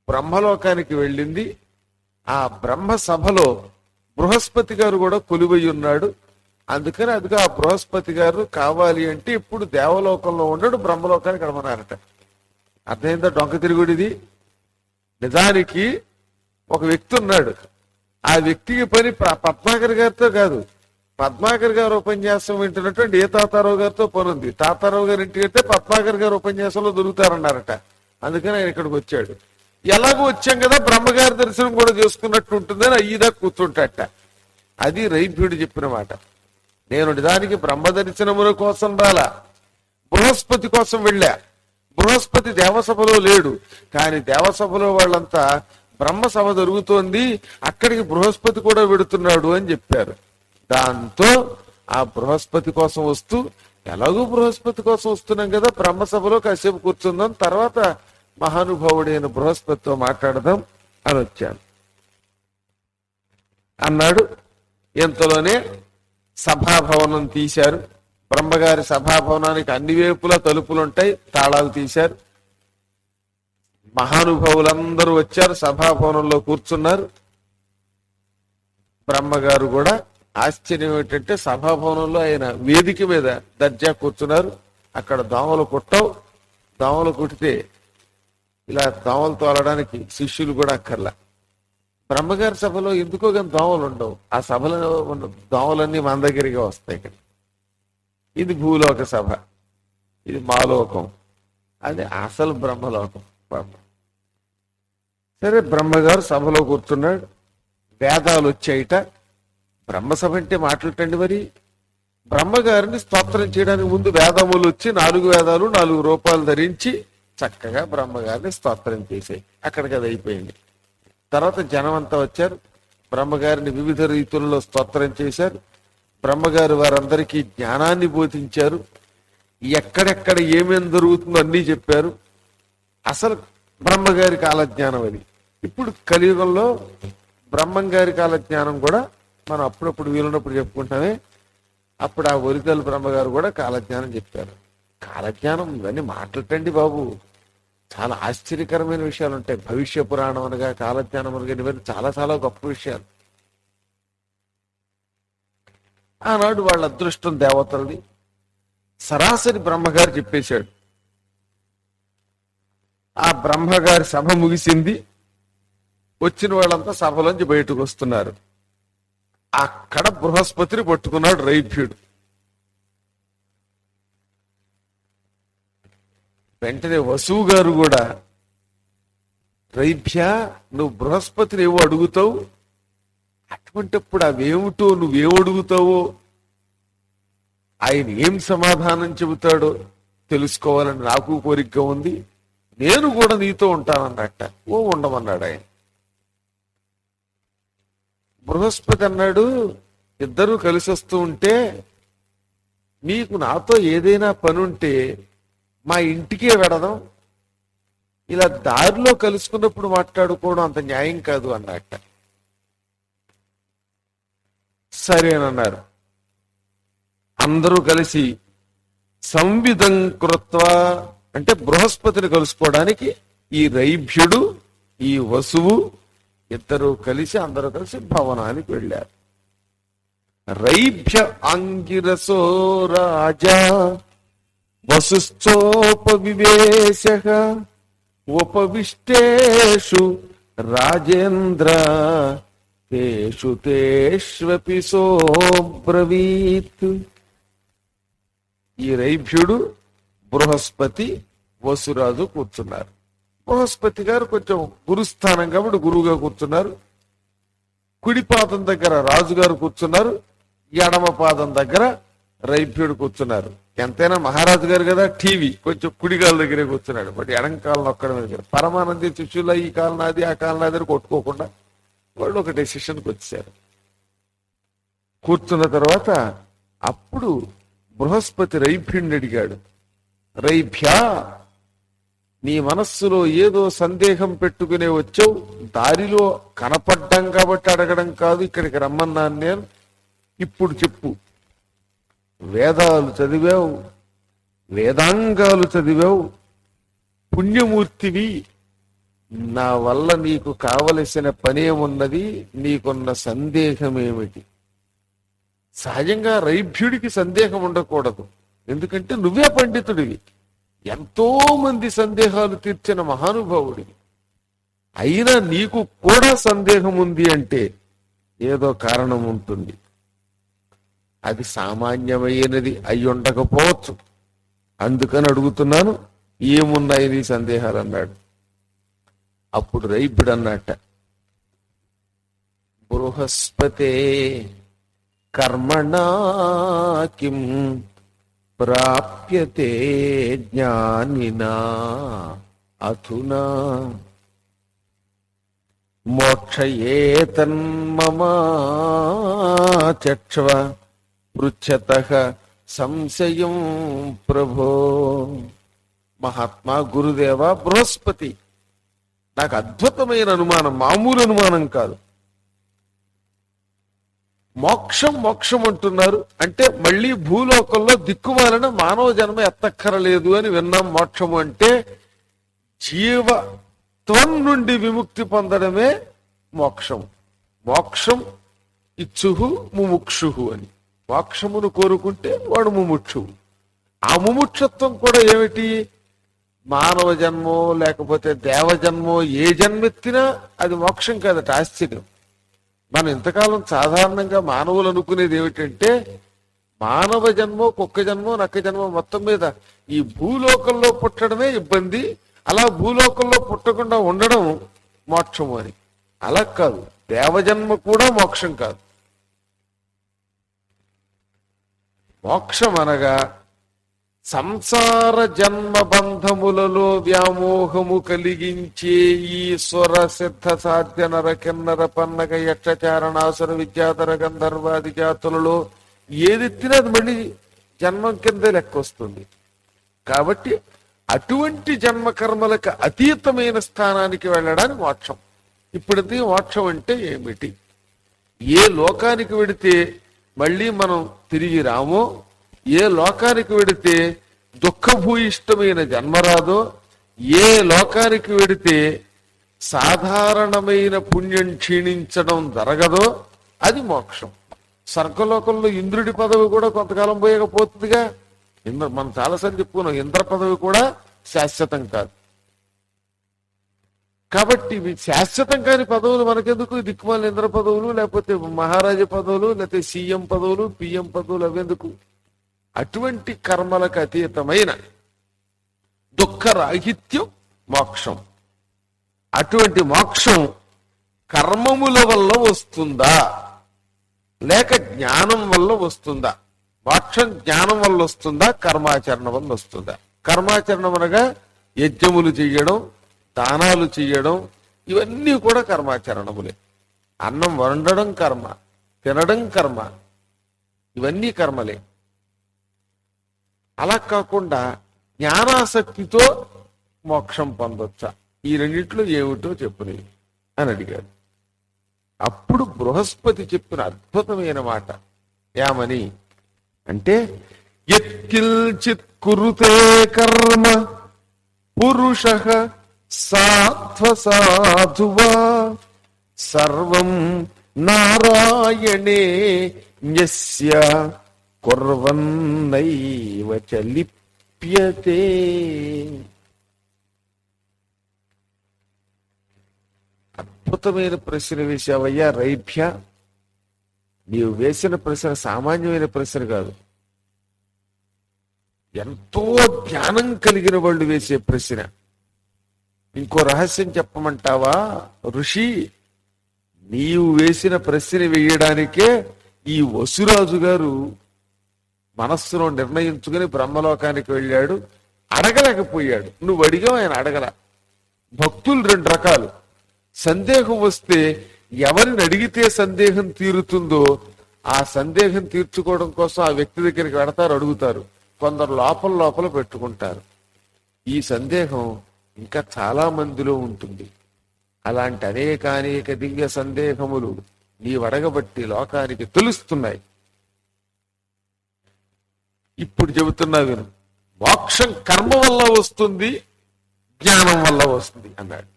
బ్రహ్మలోకానికి వెళ్ళింది, ఆ బ్రహ్మ సభలో బృహస్పతి గారు కూడా కొలువై ఉన్నాడు, అందుకని అదిగా ఆ బృహస్పతి గారు కావాలి అంటే ఇప్పుడు దేవలోకంలో ఉన్నాడు, బ్రహ్మలోకానికి కడమన్నారట. అర్థమైందా డొంక తిరుగుడిది? నిజానికి ఒక వ్యక్తి ఉన్నాడు, ఆ వ్యక్తికి పని పద్మాకర్ గారితో కాదు, పద్మాకర్ గారు ఉపన్యాసం వింటున్నటువంటి ఏ తాతారావు గారితో పని ఉంది. తాతారావు గారి ఇంటికి వెళ్తే పద్మాకర్ గారు ఉపన్యాసంలో దొరుకుతారన్నారట, అందుకని ఆయన ఇక్కడికి వచ్చాడు. ఎలాగో వచ్చాం కదా బ్రహ్మగారి దర్శనం కూడా చేసుకున్నట్టు ఉంటుందని అయ్యిదా కూర్చుంటట. అది రైభ్యుడు చెప్పిన మాట. నేను నిజానికి బ్రహ్మ దర్శనముల కోసం రాలా, బృహస్పతి కోసం వెళ్ళా. బృహస్పతి దేవసభలో లేడు, కానీ దేవసభలో వాళ్ళంతా బ్రహ్మసభ జరుగుతోంది, అక్కడికి బృహస్పతి కూడా వెడుతున్నాడు అని చెప్పారు. దాంతో ఆ బృహస్పతి కోసం వస్తూ, ఎలాగూ బృహస్పతి కోసం వస్తున్నాం కదా బ్రహ్మసభలో కాసేపు కూర్చుందాం, తర్వాత మహానుభావుడైన బృహస్పతితో మాట్లాడదాం అని వచ్చాను అన్నాడు. ఇంతలోనే సభాభవనం తీశారు. బ్రహ్మగారి సభాభవనానికి అన్ని వైపులా తలుపులుంటాయి, తాళాలు తీశారు. మహానుభావులందరూ వచ్చారు, సభాభవనంలో కూర్చున్నారు. బ్రహ్మగారు కూడా ఆశ్చర్యం ఏంటంటే సభాభవనంలో ఆయన వేదిక మీద దర్జా కూర్చున్నారు. అక్కడ దోమలు కుట్టవు, దోమలు కుట్టితే ఇలా దోమలు తోలడానికి శిష్యులు కూడా అక్కర్లా. బ్రహ్మగారి సభలో ఎందుకో కానీ దోమలు ఉండవు, ఆ సభలో ఉన్న దోమలన్నీ మన దగ్గరికి వస్తాయి. ఇక్కడ ఇది భూలోక సభ, ఇది మాలోకం, అది అసలు బ్రహ్మలోకం. సరే బ్రహ్మగారు సభలో కూర్చున్నాడు, వేదాలు వచ్చాయిట. బ్రహ్మసభ అంటే మాట్లాడటండి. మరి బ్రహ్మగారిని స్తోత్రం చేయడానికి ముందు వేదములు వచ్చి 4 వేదాలు 4 రూపాయలు ధరించి చక్కగా బ్రహ్మగారిని స్తోత్రం చేసాయి. అక్కడికి అది అయిపోయింది. తర్వాత జనం అంతా వచ్చారు, బ్రహ్మగారిని వివిధ రీతుల్లో స్తోత్రం చేశారు. బ్రహ్మగారు వారందరికీ జ్ఞానాన్ని బోధించారు, ఎక్కడెక్కడ ఏమేం జరుగుతుందో అన్నీ చెప్పారు. అసలు బ్రహ్మగారి కాలజ్ఞానం అది. ఇప్పుడు కలియుగంలో బ్రహ్మం గారి కాలజ్ఞానం కూడా మనం అప్పుడప్పుడు వీలున్నప్పుడు చెప్పుకుంటామే. అప్పుడు ఆ ఒరిజినల్ బ్రహ్మగారు కూడా కాలజ్ఞానం చెప్పారు. కాలజ్ఞానం ఇవన్నీ మాట్లాడండి బాబు, చాలా ఆశ్చర్యకరమైన విషయాలు ఉంటాయి. భవిష్య పురాణం అనగా కాలజ్ఞానం అనగా ఇవన్నీ చాలా చాలా గొప్ప విషయాలు. ఆనాడు వాళ్ళ అదృష్టం దేవతలది. సరాసరి బ్రహ్మగారు చెప్పేశాడు. ఆ బ్రహ్మగారి సభ ముగిసింది. వచ్చిన వాళ్ళంతా సభలోంచి బయటకు వస్తున్నారు. అక్కడ బృహస్పతిని పట్టుకున్నాడు రైభ్యుడు. వెంటనే వసువు గారు కూడా, రైభ్య నువ్వు బృహస్పతిని ఏవో అడుగుతావు, అటువంటిప్పుడు అవేమిటో నువ్వేం అడుగుతావో ఆయన ఏం సమాధానం చెబుతాడో తెలుసుకోవాలని నాకు కోరికగా ఉంది, నేను కూడా నీతో ఉంటానన్నట్ట. ఓ ఉండమన్నాడు ఆయన. బృహస్పతి అన్నాడు, ఇద్దరూ కలిసి వస్తూ ఉంటే మీకు నాతో ఏదైనా పనుంటే మా ఇంటికే వెడదాం, ఇలా దారిలో కలుసుకున్నప్పుడు మాట్లాడుకోవడం అంత న్యాయం కాదు అన్నట్ట. సరేనన్నారు. అందరూ కలిసి సంవిధం కృత్వా అంటే బృహస్పతిని కలుసుకోవడానికి ఈ రైభ్యుడు ఈ వసువు ఇద్దరు కలిసి అందరూ కలిసి భవనానికి వెళ్ళారు. రైభ్య ఆంగిరసో రాజా వసుశ్చోపవివేశ ఉపవిష్టేషు రాజేంద్ర తేషు తేష్వపి సోబ్రవీత్. ఈ రైభ్యుడు బృహస్పతి వసురాజు కూర్చున్నారు. బృహస్పతి గారు కొంచెం గురుస్థానం కాబట్టి గురువుగా కూర్చున్నారు. కుడి పాదం దగ్గర రాజుగారు కూర్చున్నారు, ఎడమ పాదం దగ్గర రైభ్యుడు కూర్చున్నారు. ఎంతైనా మహారాజు గారు కదా, టీవీ కొంచెం కుడికాల దగ్గరే కూర్చున్నాడు. బట్ ఎడం కాలం ఒక్కడం దగ్గర పరమానంద శిష్యుల ఈ కాలం నాది ఆ కాలం నాది కొట్టుకోకుండా వాళ్ళు ఒక డెసిషన్కి వచ్చారు. కూర్చున్న తర్వాత అప్పుడు బృహస్పతి రైభ్యుడిని అడిగాడు, రైభ్యా నీ మనస్సులో ఏదో సందేహం పెట్టుకునే వచ్చావు, దారిలో కనపడ్డాం కాబట్టి అడగడం కాదు, ఇక్కడికి రమ్మన్నాను నేను. ఇప్పుడు చెప్పు, వేదాలు చదివావు, వేదాంగాలు చదివావు, పుణ్యమూర్తివి, నా వల్ల నీకు కావలసిన పనేమున్నది, నీకున్న సందేహం ఏమిటి? సహజంగా రైభ్యుడికి సందేహం ఉండకూడదు, ఎందుకంటే నువ్వే పండితుడివి, ఎంతో మంది సందేహాలు తీర్చిన మహానుభావుడివి. అయినా నీకు కూడా సందేహం ఉంది అంటే ఏదో కారణం ఉంటుంది. అది సామాన్యమైనది అయి ఉండకపోవచ్చు, అందుకని అడుగుతున్నాను, ఏమున్నాయి నీ సందేహాలు అన్నాడు. అప్పుడు రైభ్యుడు అన్నట్ట, బృహస్పతే కర్మణా కిం ప్రాప్యతే జ్ఞానినా అధునా మోక్షయేతన్మమా చక్ష్వ పృచ్ఛతః సంశయం ప్రభో. మహాత్మా గురుదేవ బృహస్పతి, నాకు అద్భుతమైన అనుమానం, మామూలు అనుమానం కాదు. మోక్షం మోక్షం అంటున్నారు అంటే మళ్ళీ భూలోకంలో దిక్కుమాలిన మానవ జన్మ ఎత్తక్కరలేదు అని విన్నాం. మోక్షము అంటే జీవత్వం నుండి విముక్తి పొందడమే మోక్షం. మోక్షం ఇచ్చుహు ముముక్షుహు అని, మోక్షమును కోరుకుంటే వాడు ముముక్షువు. ఆ ముముక్షత్వం కూడా ఏమిటి? మానవ జన్మో లేకపోతే దేవ జన్మో ఏ జన్మెత్తినా అది మోక్షం కాదట. ఆశ్చర్యం. మనం ఇంతకాలం సాధారణంగా మానవులు అనుకునేది ఏమిటంటే మానవ జన్మో కుక్క జన్మో నక్క జన్మో మొత్తం మీద ఈ భూలోకంలో పుట్టడమే ఇబ్బంది, అలా భూలోకంలో పుట్టకుండా ఉండడం మోక్షము అని. అలా కాదు, దేవజన్మ కూడా మోక్షం కాదు. మోక్షం అనగా సంసార జన్మ బంధములలో వ్యామోహము కలిగించే ఈ స్వర సిద్ధ సాధ్య నర కిన్నర పన్నగ యక్షచారణాసుర విద్యాధర గంధర్వాది జాతులలో ఏదెత్తినా అది మళ్ళీ జన్మం కిందే లెక్క వస్తుంది. కాబట్టి అటువంటి జన్మ కర్మలకు అతీతమైన స్థానానికి వెళ్ళడానికి మోక్షం. ఇప్పుడైతే మోక్షం అంటే ఏమిటి? ఏ లోకానికి వెడితే మళ్ళీ మనం తిరిగి రామో, ఏ లోకానికి వెడితే దుఃఖభూయిష్టమైన జన్మరాదో, ఏ లోకానికి వెడితే సాధారణమైన పుణ్యం క్షీణించడం జరగదో అది మోక్షం. స్వర్గలోకంలో ఇంద్రుడి పదవి కూడా కొంతకాలం పోయకపోతుందిగా. మనం చాలాసార్లు చెప్పుకున్నాం, ఇంద్ర పదవి కూడా శాశ్వతం కాదు. కాబట్టి ఇవి శాశ్వతం కాని పదవులు మనకెందుకు? దిక్కుమాల ఇంద్ర పదవులు, లేకపోతే మహారాజా పదవులు, లేకపోతే సీఎం పదవులు, పిఎం పదవులు అవెందుకు? అటువంటి కర్మలకు అతీతమైన దుఃఖరాహిత్యం మోక్షం. అటువంటి మోక్షం కర్మముల వల్ల వస్తుందా లేక జ్ఞానం వల్ల వస్తుందా? మోక్షం జ్ఞానం వల్ల వస్తుందా, కర్మాచరణ వల్ల వస్తుందా? కర్మాచరణం అనగా యజ్ఞములు చెయ్యడం, దానాలు చెయ్యడం, ఇవన్నీ కూడా కర్మాచరణములే. అన్నం వండడం కర్మ, తినడం కర్మ, ఇవన్నీ కర్మలే. అలా కాకుండా జ్ఞానాసక్తితో మోక్షం పొందొచ్చా? ఈ రెండిట్లో ఏమిటో చెప్పుని అని అడిగాడు. అప్పుడు బృహస్పతి చెప్పిన అద్భుతమైన మాట ఏమని అంటే, యత్కించిత్ కురుతే కర్మ పురుషః సాధ్వసాధువా సర్వం నారాయణే న్యస్య కుర్వన్నైవ చ లిప్యతే. అద్భుతమైన ప్రశ్న వేశావయ్యా రైభ్య. నీవు వేసిన ప్రశ్న సామాన్యమైన ప్రశ్న కాదు, ఎంతో జ్ఞానం కలిగిన వాళ్ళు వేసే ప్రశ్న. ఇంకో రహస్యం చెప్పమంటావా ఋషి? నీవు వేసిన ప్రశ్న వేయడానికే ఈ వసురాజు గారు మనస్సులో నిర్ణయించుకుని బ్రహ్మలోకానికి వెళ్ళాడు. అడగలేకపోయాడు. నువ్వు అడిగావు, ఆయన అడగల. భక్తులు రెండు రకాలు. సందేహం వస్తే ఎవరిని అడిగితే సందేహం తీరుతుందో ఆ సందేహం తీర్చుకోవడం కోసం ఆ వ్యక్తి దగ్గరికి వెడతారు, అడుగుతారు. కొందరు లోపల లోపల పెట్టుకుంటారు. ఈ సందేహం ఇంకా చాలా మందిలో ఉంటుంది. అలాంటి అనేక దివ్య సందేహములు నీవడగబట్టి లోకానికి తెలుస్తున్నాయి. ఇప్పుడు చెబుతున్నా విను. మోక్షం కర్మ వల్ల వస్తుంది, జ్ఞానం వల్ల వస్తుంది అన్నాడు.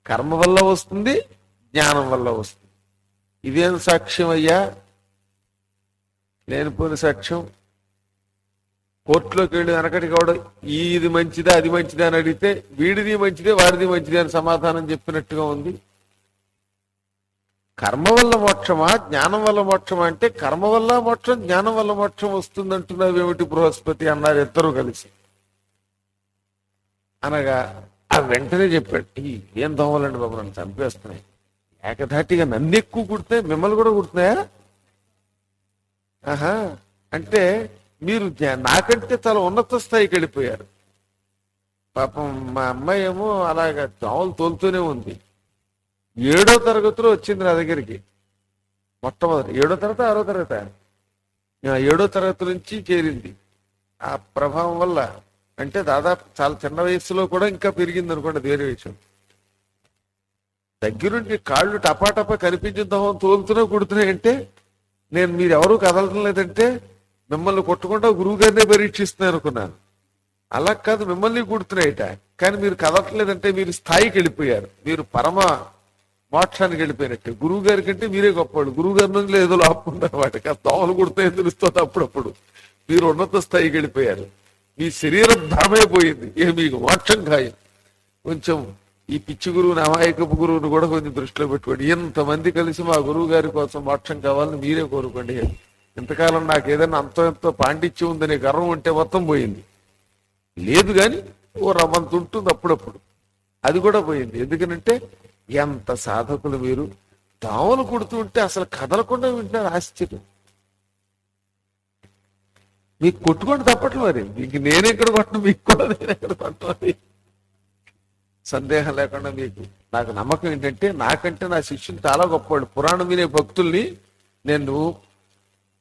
కర్మ వల్ల వస్తుంది, జ్ఞానం వల్ల వస్తుంది. ఇదేం సాక్ష్యం అయ్యా? లేనిపోయిన సాక్ష్యం. కోర్టులోకి వెళ్ళి వెనకటికి కూడా ఇది మంచిదా అది మంచిదా అని అడిగితే వీడిది మంచిదే వాడిది మంచిదే అని సమాధానం చెప్పినట్టుగా ఉంది. కర్మ వల్ల మోక్షమా జ్ఞానం వల్ల మోక్షమా అంటే కర్మ వల్ల మోక్షం, జ్ఞానం వల్ల మోక్షం వస్తుందంటున్నావేమిటి బృహస్పతి అన్నారు ఇద్దరు కలిసి. అనగా ఆ వెంటనే చెప్పాడు, ఏం దోమలండి బాబు, నన్ను చంపేస్తున్నాయి. ఏకధాటిగా నన్ను ఎక్కువ కుడుతున్నాయి, మిమ్మల్ని కూడా కుడుతున్నాయా? ఆహా, అంటే మీరు నాకంటే చాలా ఉన్నత స్థాయికి వెళ్ళిపోయారు. పాపం మా అమ్మాయి ఏమో అలాగా దోమలు తోలుతూనే ఉంది. 7వ తరగతిలో వచ్చింది నా దగ్గరికి. మొట్టమొదటి 7వ తరగతి 6వ తరగతి 7వ తరగతి నుంచి చేరింది. ఆ ప్రభావం వల్ల అంటే దాదాపు చాలా చిన్న వయసులో కూడా ఇంకా పెరిగింది అనుకోండి, వేరే విషయం. దగ్గరుండి కాళ్ళు టపాటపా కనిపించిన దోమం తోలుతూనే కుడుతున్నాయి అంటే నేను మీరెవరూ కదలడం లేదంటే మిమ్మల్ని కొట్టకుండా గురువు గారినే పరీక్షిస్తున్నాను అనుకున్నాను. అలా కాదు, మిమ్మల్ని కుడుతున్నాయిట. కానీ మీరు కదలట్లేదంటే మీరు స్థాయికి వెళ్ళిపోయారు, మీరు పరమ మోక్షానికి వెళ్ళిపోయినట్టు. గురువు గారి కంటే మీరే గొప్పవాడు. గురువు గారి నుంచి ఏదో లాపుకున్నారు వాటికి. ఆ దోమలు కుడుతాయని తెలుస్తుంది అప్పుడప్పుడు. మీరు ఉన్నత స్థాయికి వెళ్ళిపోయారు. మీ శరీరం భ్రమైపోయింది. మీకు మోక్షం ఖాయం. కొంచెం ఈ పిచ్చి గురువుని, అమాయకపు గురువుని కూడా కొంచెం దృష్టిలో పెట్టుకోండి. ఎంతమంది కలిసి మా గురువు గారి కోసం మోక్షం కావాలని మీరే కోరుకోండి. ఇంతకాలం నాకు ఏదైనా అంతో ఎంతో పాండిత్యం ఉందనే గర్వం ఉంటే మొత్తం పోయింది. లేదు కానీ ఓ రవ్వంత ఉంటుంది అప్పుడప్పుడు, అది కూడా పోయింది. ఎందుకనంటే ఎంత సాధకులు మీరు. దోమలు కుడుతూ ఉంటే అసలు కదలకుండా వింటున్నారు. ఆశ్చర్యం. మీకు కొట్టుకోండి తప్పట్లు. మరి మీకు నేనెక్కడ కొట్టను, మీకు కూడా నేనెక్కడ కొట్టను. సందేహం లేకుండా మీకు నాకు నమ్మకం ఏంటంటే నాకంటే నా శిష్యులు చాలా గొప్పవాళ్ళు. పురాణం వినే భక్తుల్ని నేను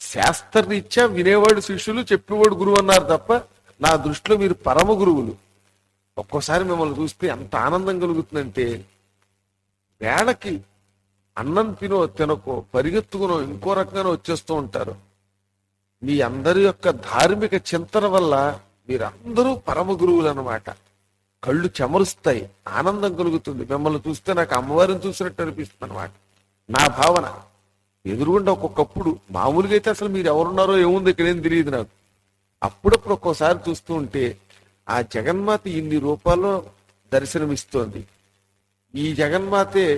శాస్త్రరీత్యా వినేవాడు శిష్యులు, చెప్పేవాడు గురువు అన్నారు తప్ప నా దృష్టిలో మీరు పరమ గురువులు. ఒక్కోసారి మిమ్మల్ని చూస్తే ఎంత ఆనందం కలుగుతుందంటే వేళకి అన్నం తినో తినకో పరిగెత్తుకునో ఇంకో రకంగానో వచ్చేస్తూ ఉంటారు. మీ అందరి యొక్క ధార్మిక చింతన వల్ల మీరందరూ పరమ గురువులు అన్నమాట. కళ్ళు చెమరుస్తాయి, ఆనందం కలుగుతుంది. మిమ్మల్ని చూస్తే నాకు అమ్మవారిని చూసినట్టు అనిపిస్తుంది అనమాట నా భావన. ఎదురుగుండా ఒక్కొక్కప్పుడు మామూలుగా అయితే అసలు మీరు ఎవరున్నారో ఏముంది ఇక్కడ ఏం తెలియదు నాకు. అప్పుడప్పుడు ఒక్కోసారి చూస్తూ ఉంటే ఆ జగన్మాత ఇన్ని రూపాల్లో దర్శనమిస్తోంది. ఈ జగన్మాతే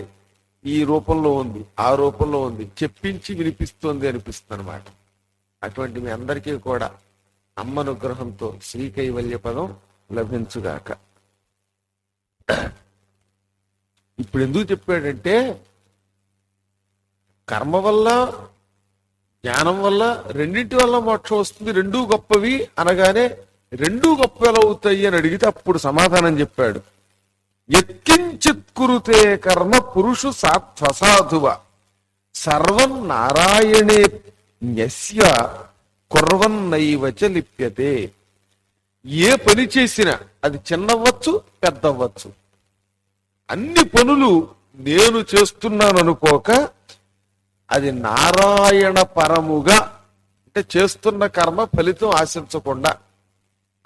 ఈ రూపంలో ఉంది, ఆ రూపంలో ఉంది, చెప్పించి వినిపిస్తోంది అనిపిస్తుంది అనమాట. అటువంటి మీ అందరికీ కూడా అమ్మ అనుగ్రహంతో శ్రీ కైవల్య పదం లభించుగాక. ఇప్పుడు ఎందుకు చెప్పాడంటే కర్మ వల్ల జ్ఞానం వల్ల రెండింటి వల్ల మోక్షం వస్తుంది, రెండూ గొప్పవి అనగానే రెండూ గొప్ప ఎలా అవుతాయి అని అడిగితే అప్పుడు సమాధానం చెప్పాడు. యత్కించిత్ కురుతే కర్మ పురుషు సాత్వసాధువ సర్వం నారాయణే న్యస్య కుర్వన్నైవచ లిప్యతే. ఏ పని చేసినా అది చిన్నవ్వచ్చు పెద్దవ్వచ్చు, అన్ని పనులు నేను చేస్తున్నాను అనుకోక అది నారాయణ పరముగా, అంటే చేస్తున్న కర్మ ఫలితం ఆశించకుండా.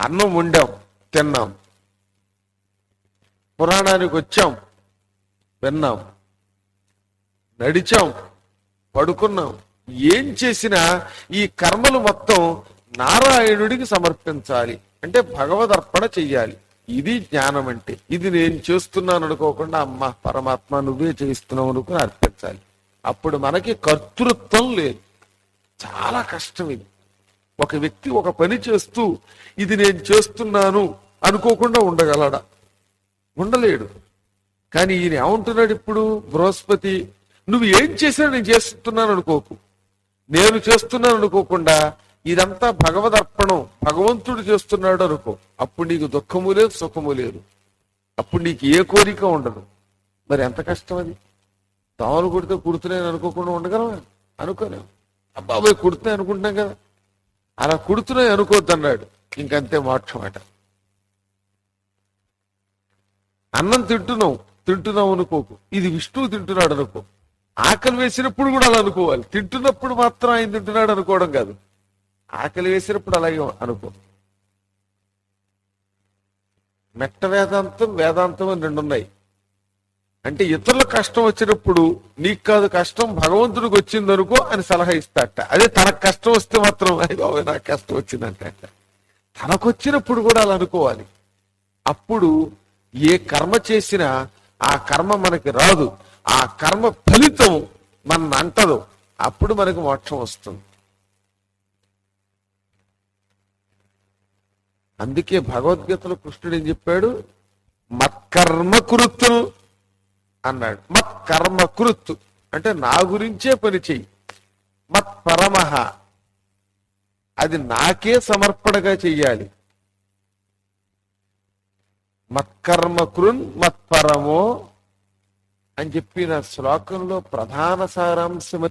అన్నం వండాం, తిన్నాం, పురాణానికి వచ్చాం, విన్నాం, నడిచాం, పడుకున్నాం, ఏం చేసినా ఈ కర్మలు మొత్తం నారాయణుడికి సమర్పించాలి, అంటే భగవదర్పణ చెయ్యాలి. ఇది జ్ఞానం అంటే. ఇది నేను చేస్తున్నాను అనుకోకుండా అమ్మ పరమాత్మ నువ్వే చేయిస్తున్నావు అనుకుని అర్పించాలి. అప్పుడు మనకి కర్తృత్వం లేదు. చాలా కష్టం ఇది. ఒక వ్యక్తి ఒక పని చేస్తూ ఇది నేను చేస్తున్నాను అనుకోకుండా ఉండగలడా? ఉండలేడు. కానీ ఈయన ఏమంటున్నాడు ఇప్పుడు బృహస్పతి, నువ్వు ఏం చేసినా నేను చేస్తున్నాను అనుకోకు, నేను చేస్తున్నాను అనుకోకుండా ఇదంతా భగవదర్పణం, భగవంతుడు చేస్తున్నాడు అనుకో. అప్పుడు నీకు దుఃఖము లేదు, సుఖము లేదు. అప్పుడు నీకు ఏ కోరిక ఉండదు. మరి ఎంత కష్టం అది. దోమలు కుడితే కుడుతున్నాయని అనుకోకుండా ఉండగలవా? అనుకోలేము. అబ్బాయి కుడుతున్నాయి అనుకుంటున్నాం కదా, అలా కుడుతున్నాయి అనుకోవద్దు అన్నాడు. ఇంకంతే మోక్షం అట. అన్నం తింటున్నావు అనుకోకు, ఇది విష్ణువు తింటున్నాడు అనుకో. ఆకలి వేసినప్పుడు కూడా అలా అనుకోవాలి. తింటున్నప్పుడు మాత్రం ఆయన తింటున్నాడు అనుకోవడం కాదు, ఆకలి వేసినప్పుడు అలాగే అనుకో. మెట్ట వేదాంతం, వేదాంతం అని రెండు ఉన్నాయి. అంటే ఇతరులకు కష్టం వచ్చినప్పుడు నీకు కాదు కష్టం భగవంతుడికి వచ్చింది అనుకో అని సలహా ఇస్తాట. అదే తనకు కష్టం వస్తే మాత్రం అయ్యో నాకు కష్టం వచ్చిందంటే తనకు వచ్చినప్పుడు కూడా అలా అనుకోవాలి. అప్పుడు ఏ కర్మ చేసినా ఆ కర్మ మనకి రాదు, ఆ కర్మ ఫలితం మన అంటదు. అప్పుడు మనకు మోక్షం వస్తుంది. అందుకే భగవద్గీతలో కృష్ణుడు ఏం చెప్పాడు? మత్కర్మ కృత్తు అన్నాడు. మత్కర్మ కృత్తు అంటే నా గురించే పని చెయ్యి. మత్పరమః అది నాకే సమర్పణగా చెయ్యాలి. మత్కర్మ కృన్ మత్పరమో అని చెప్పిన శ్లోకంలో ప్రధాన సారాంశం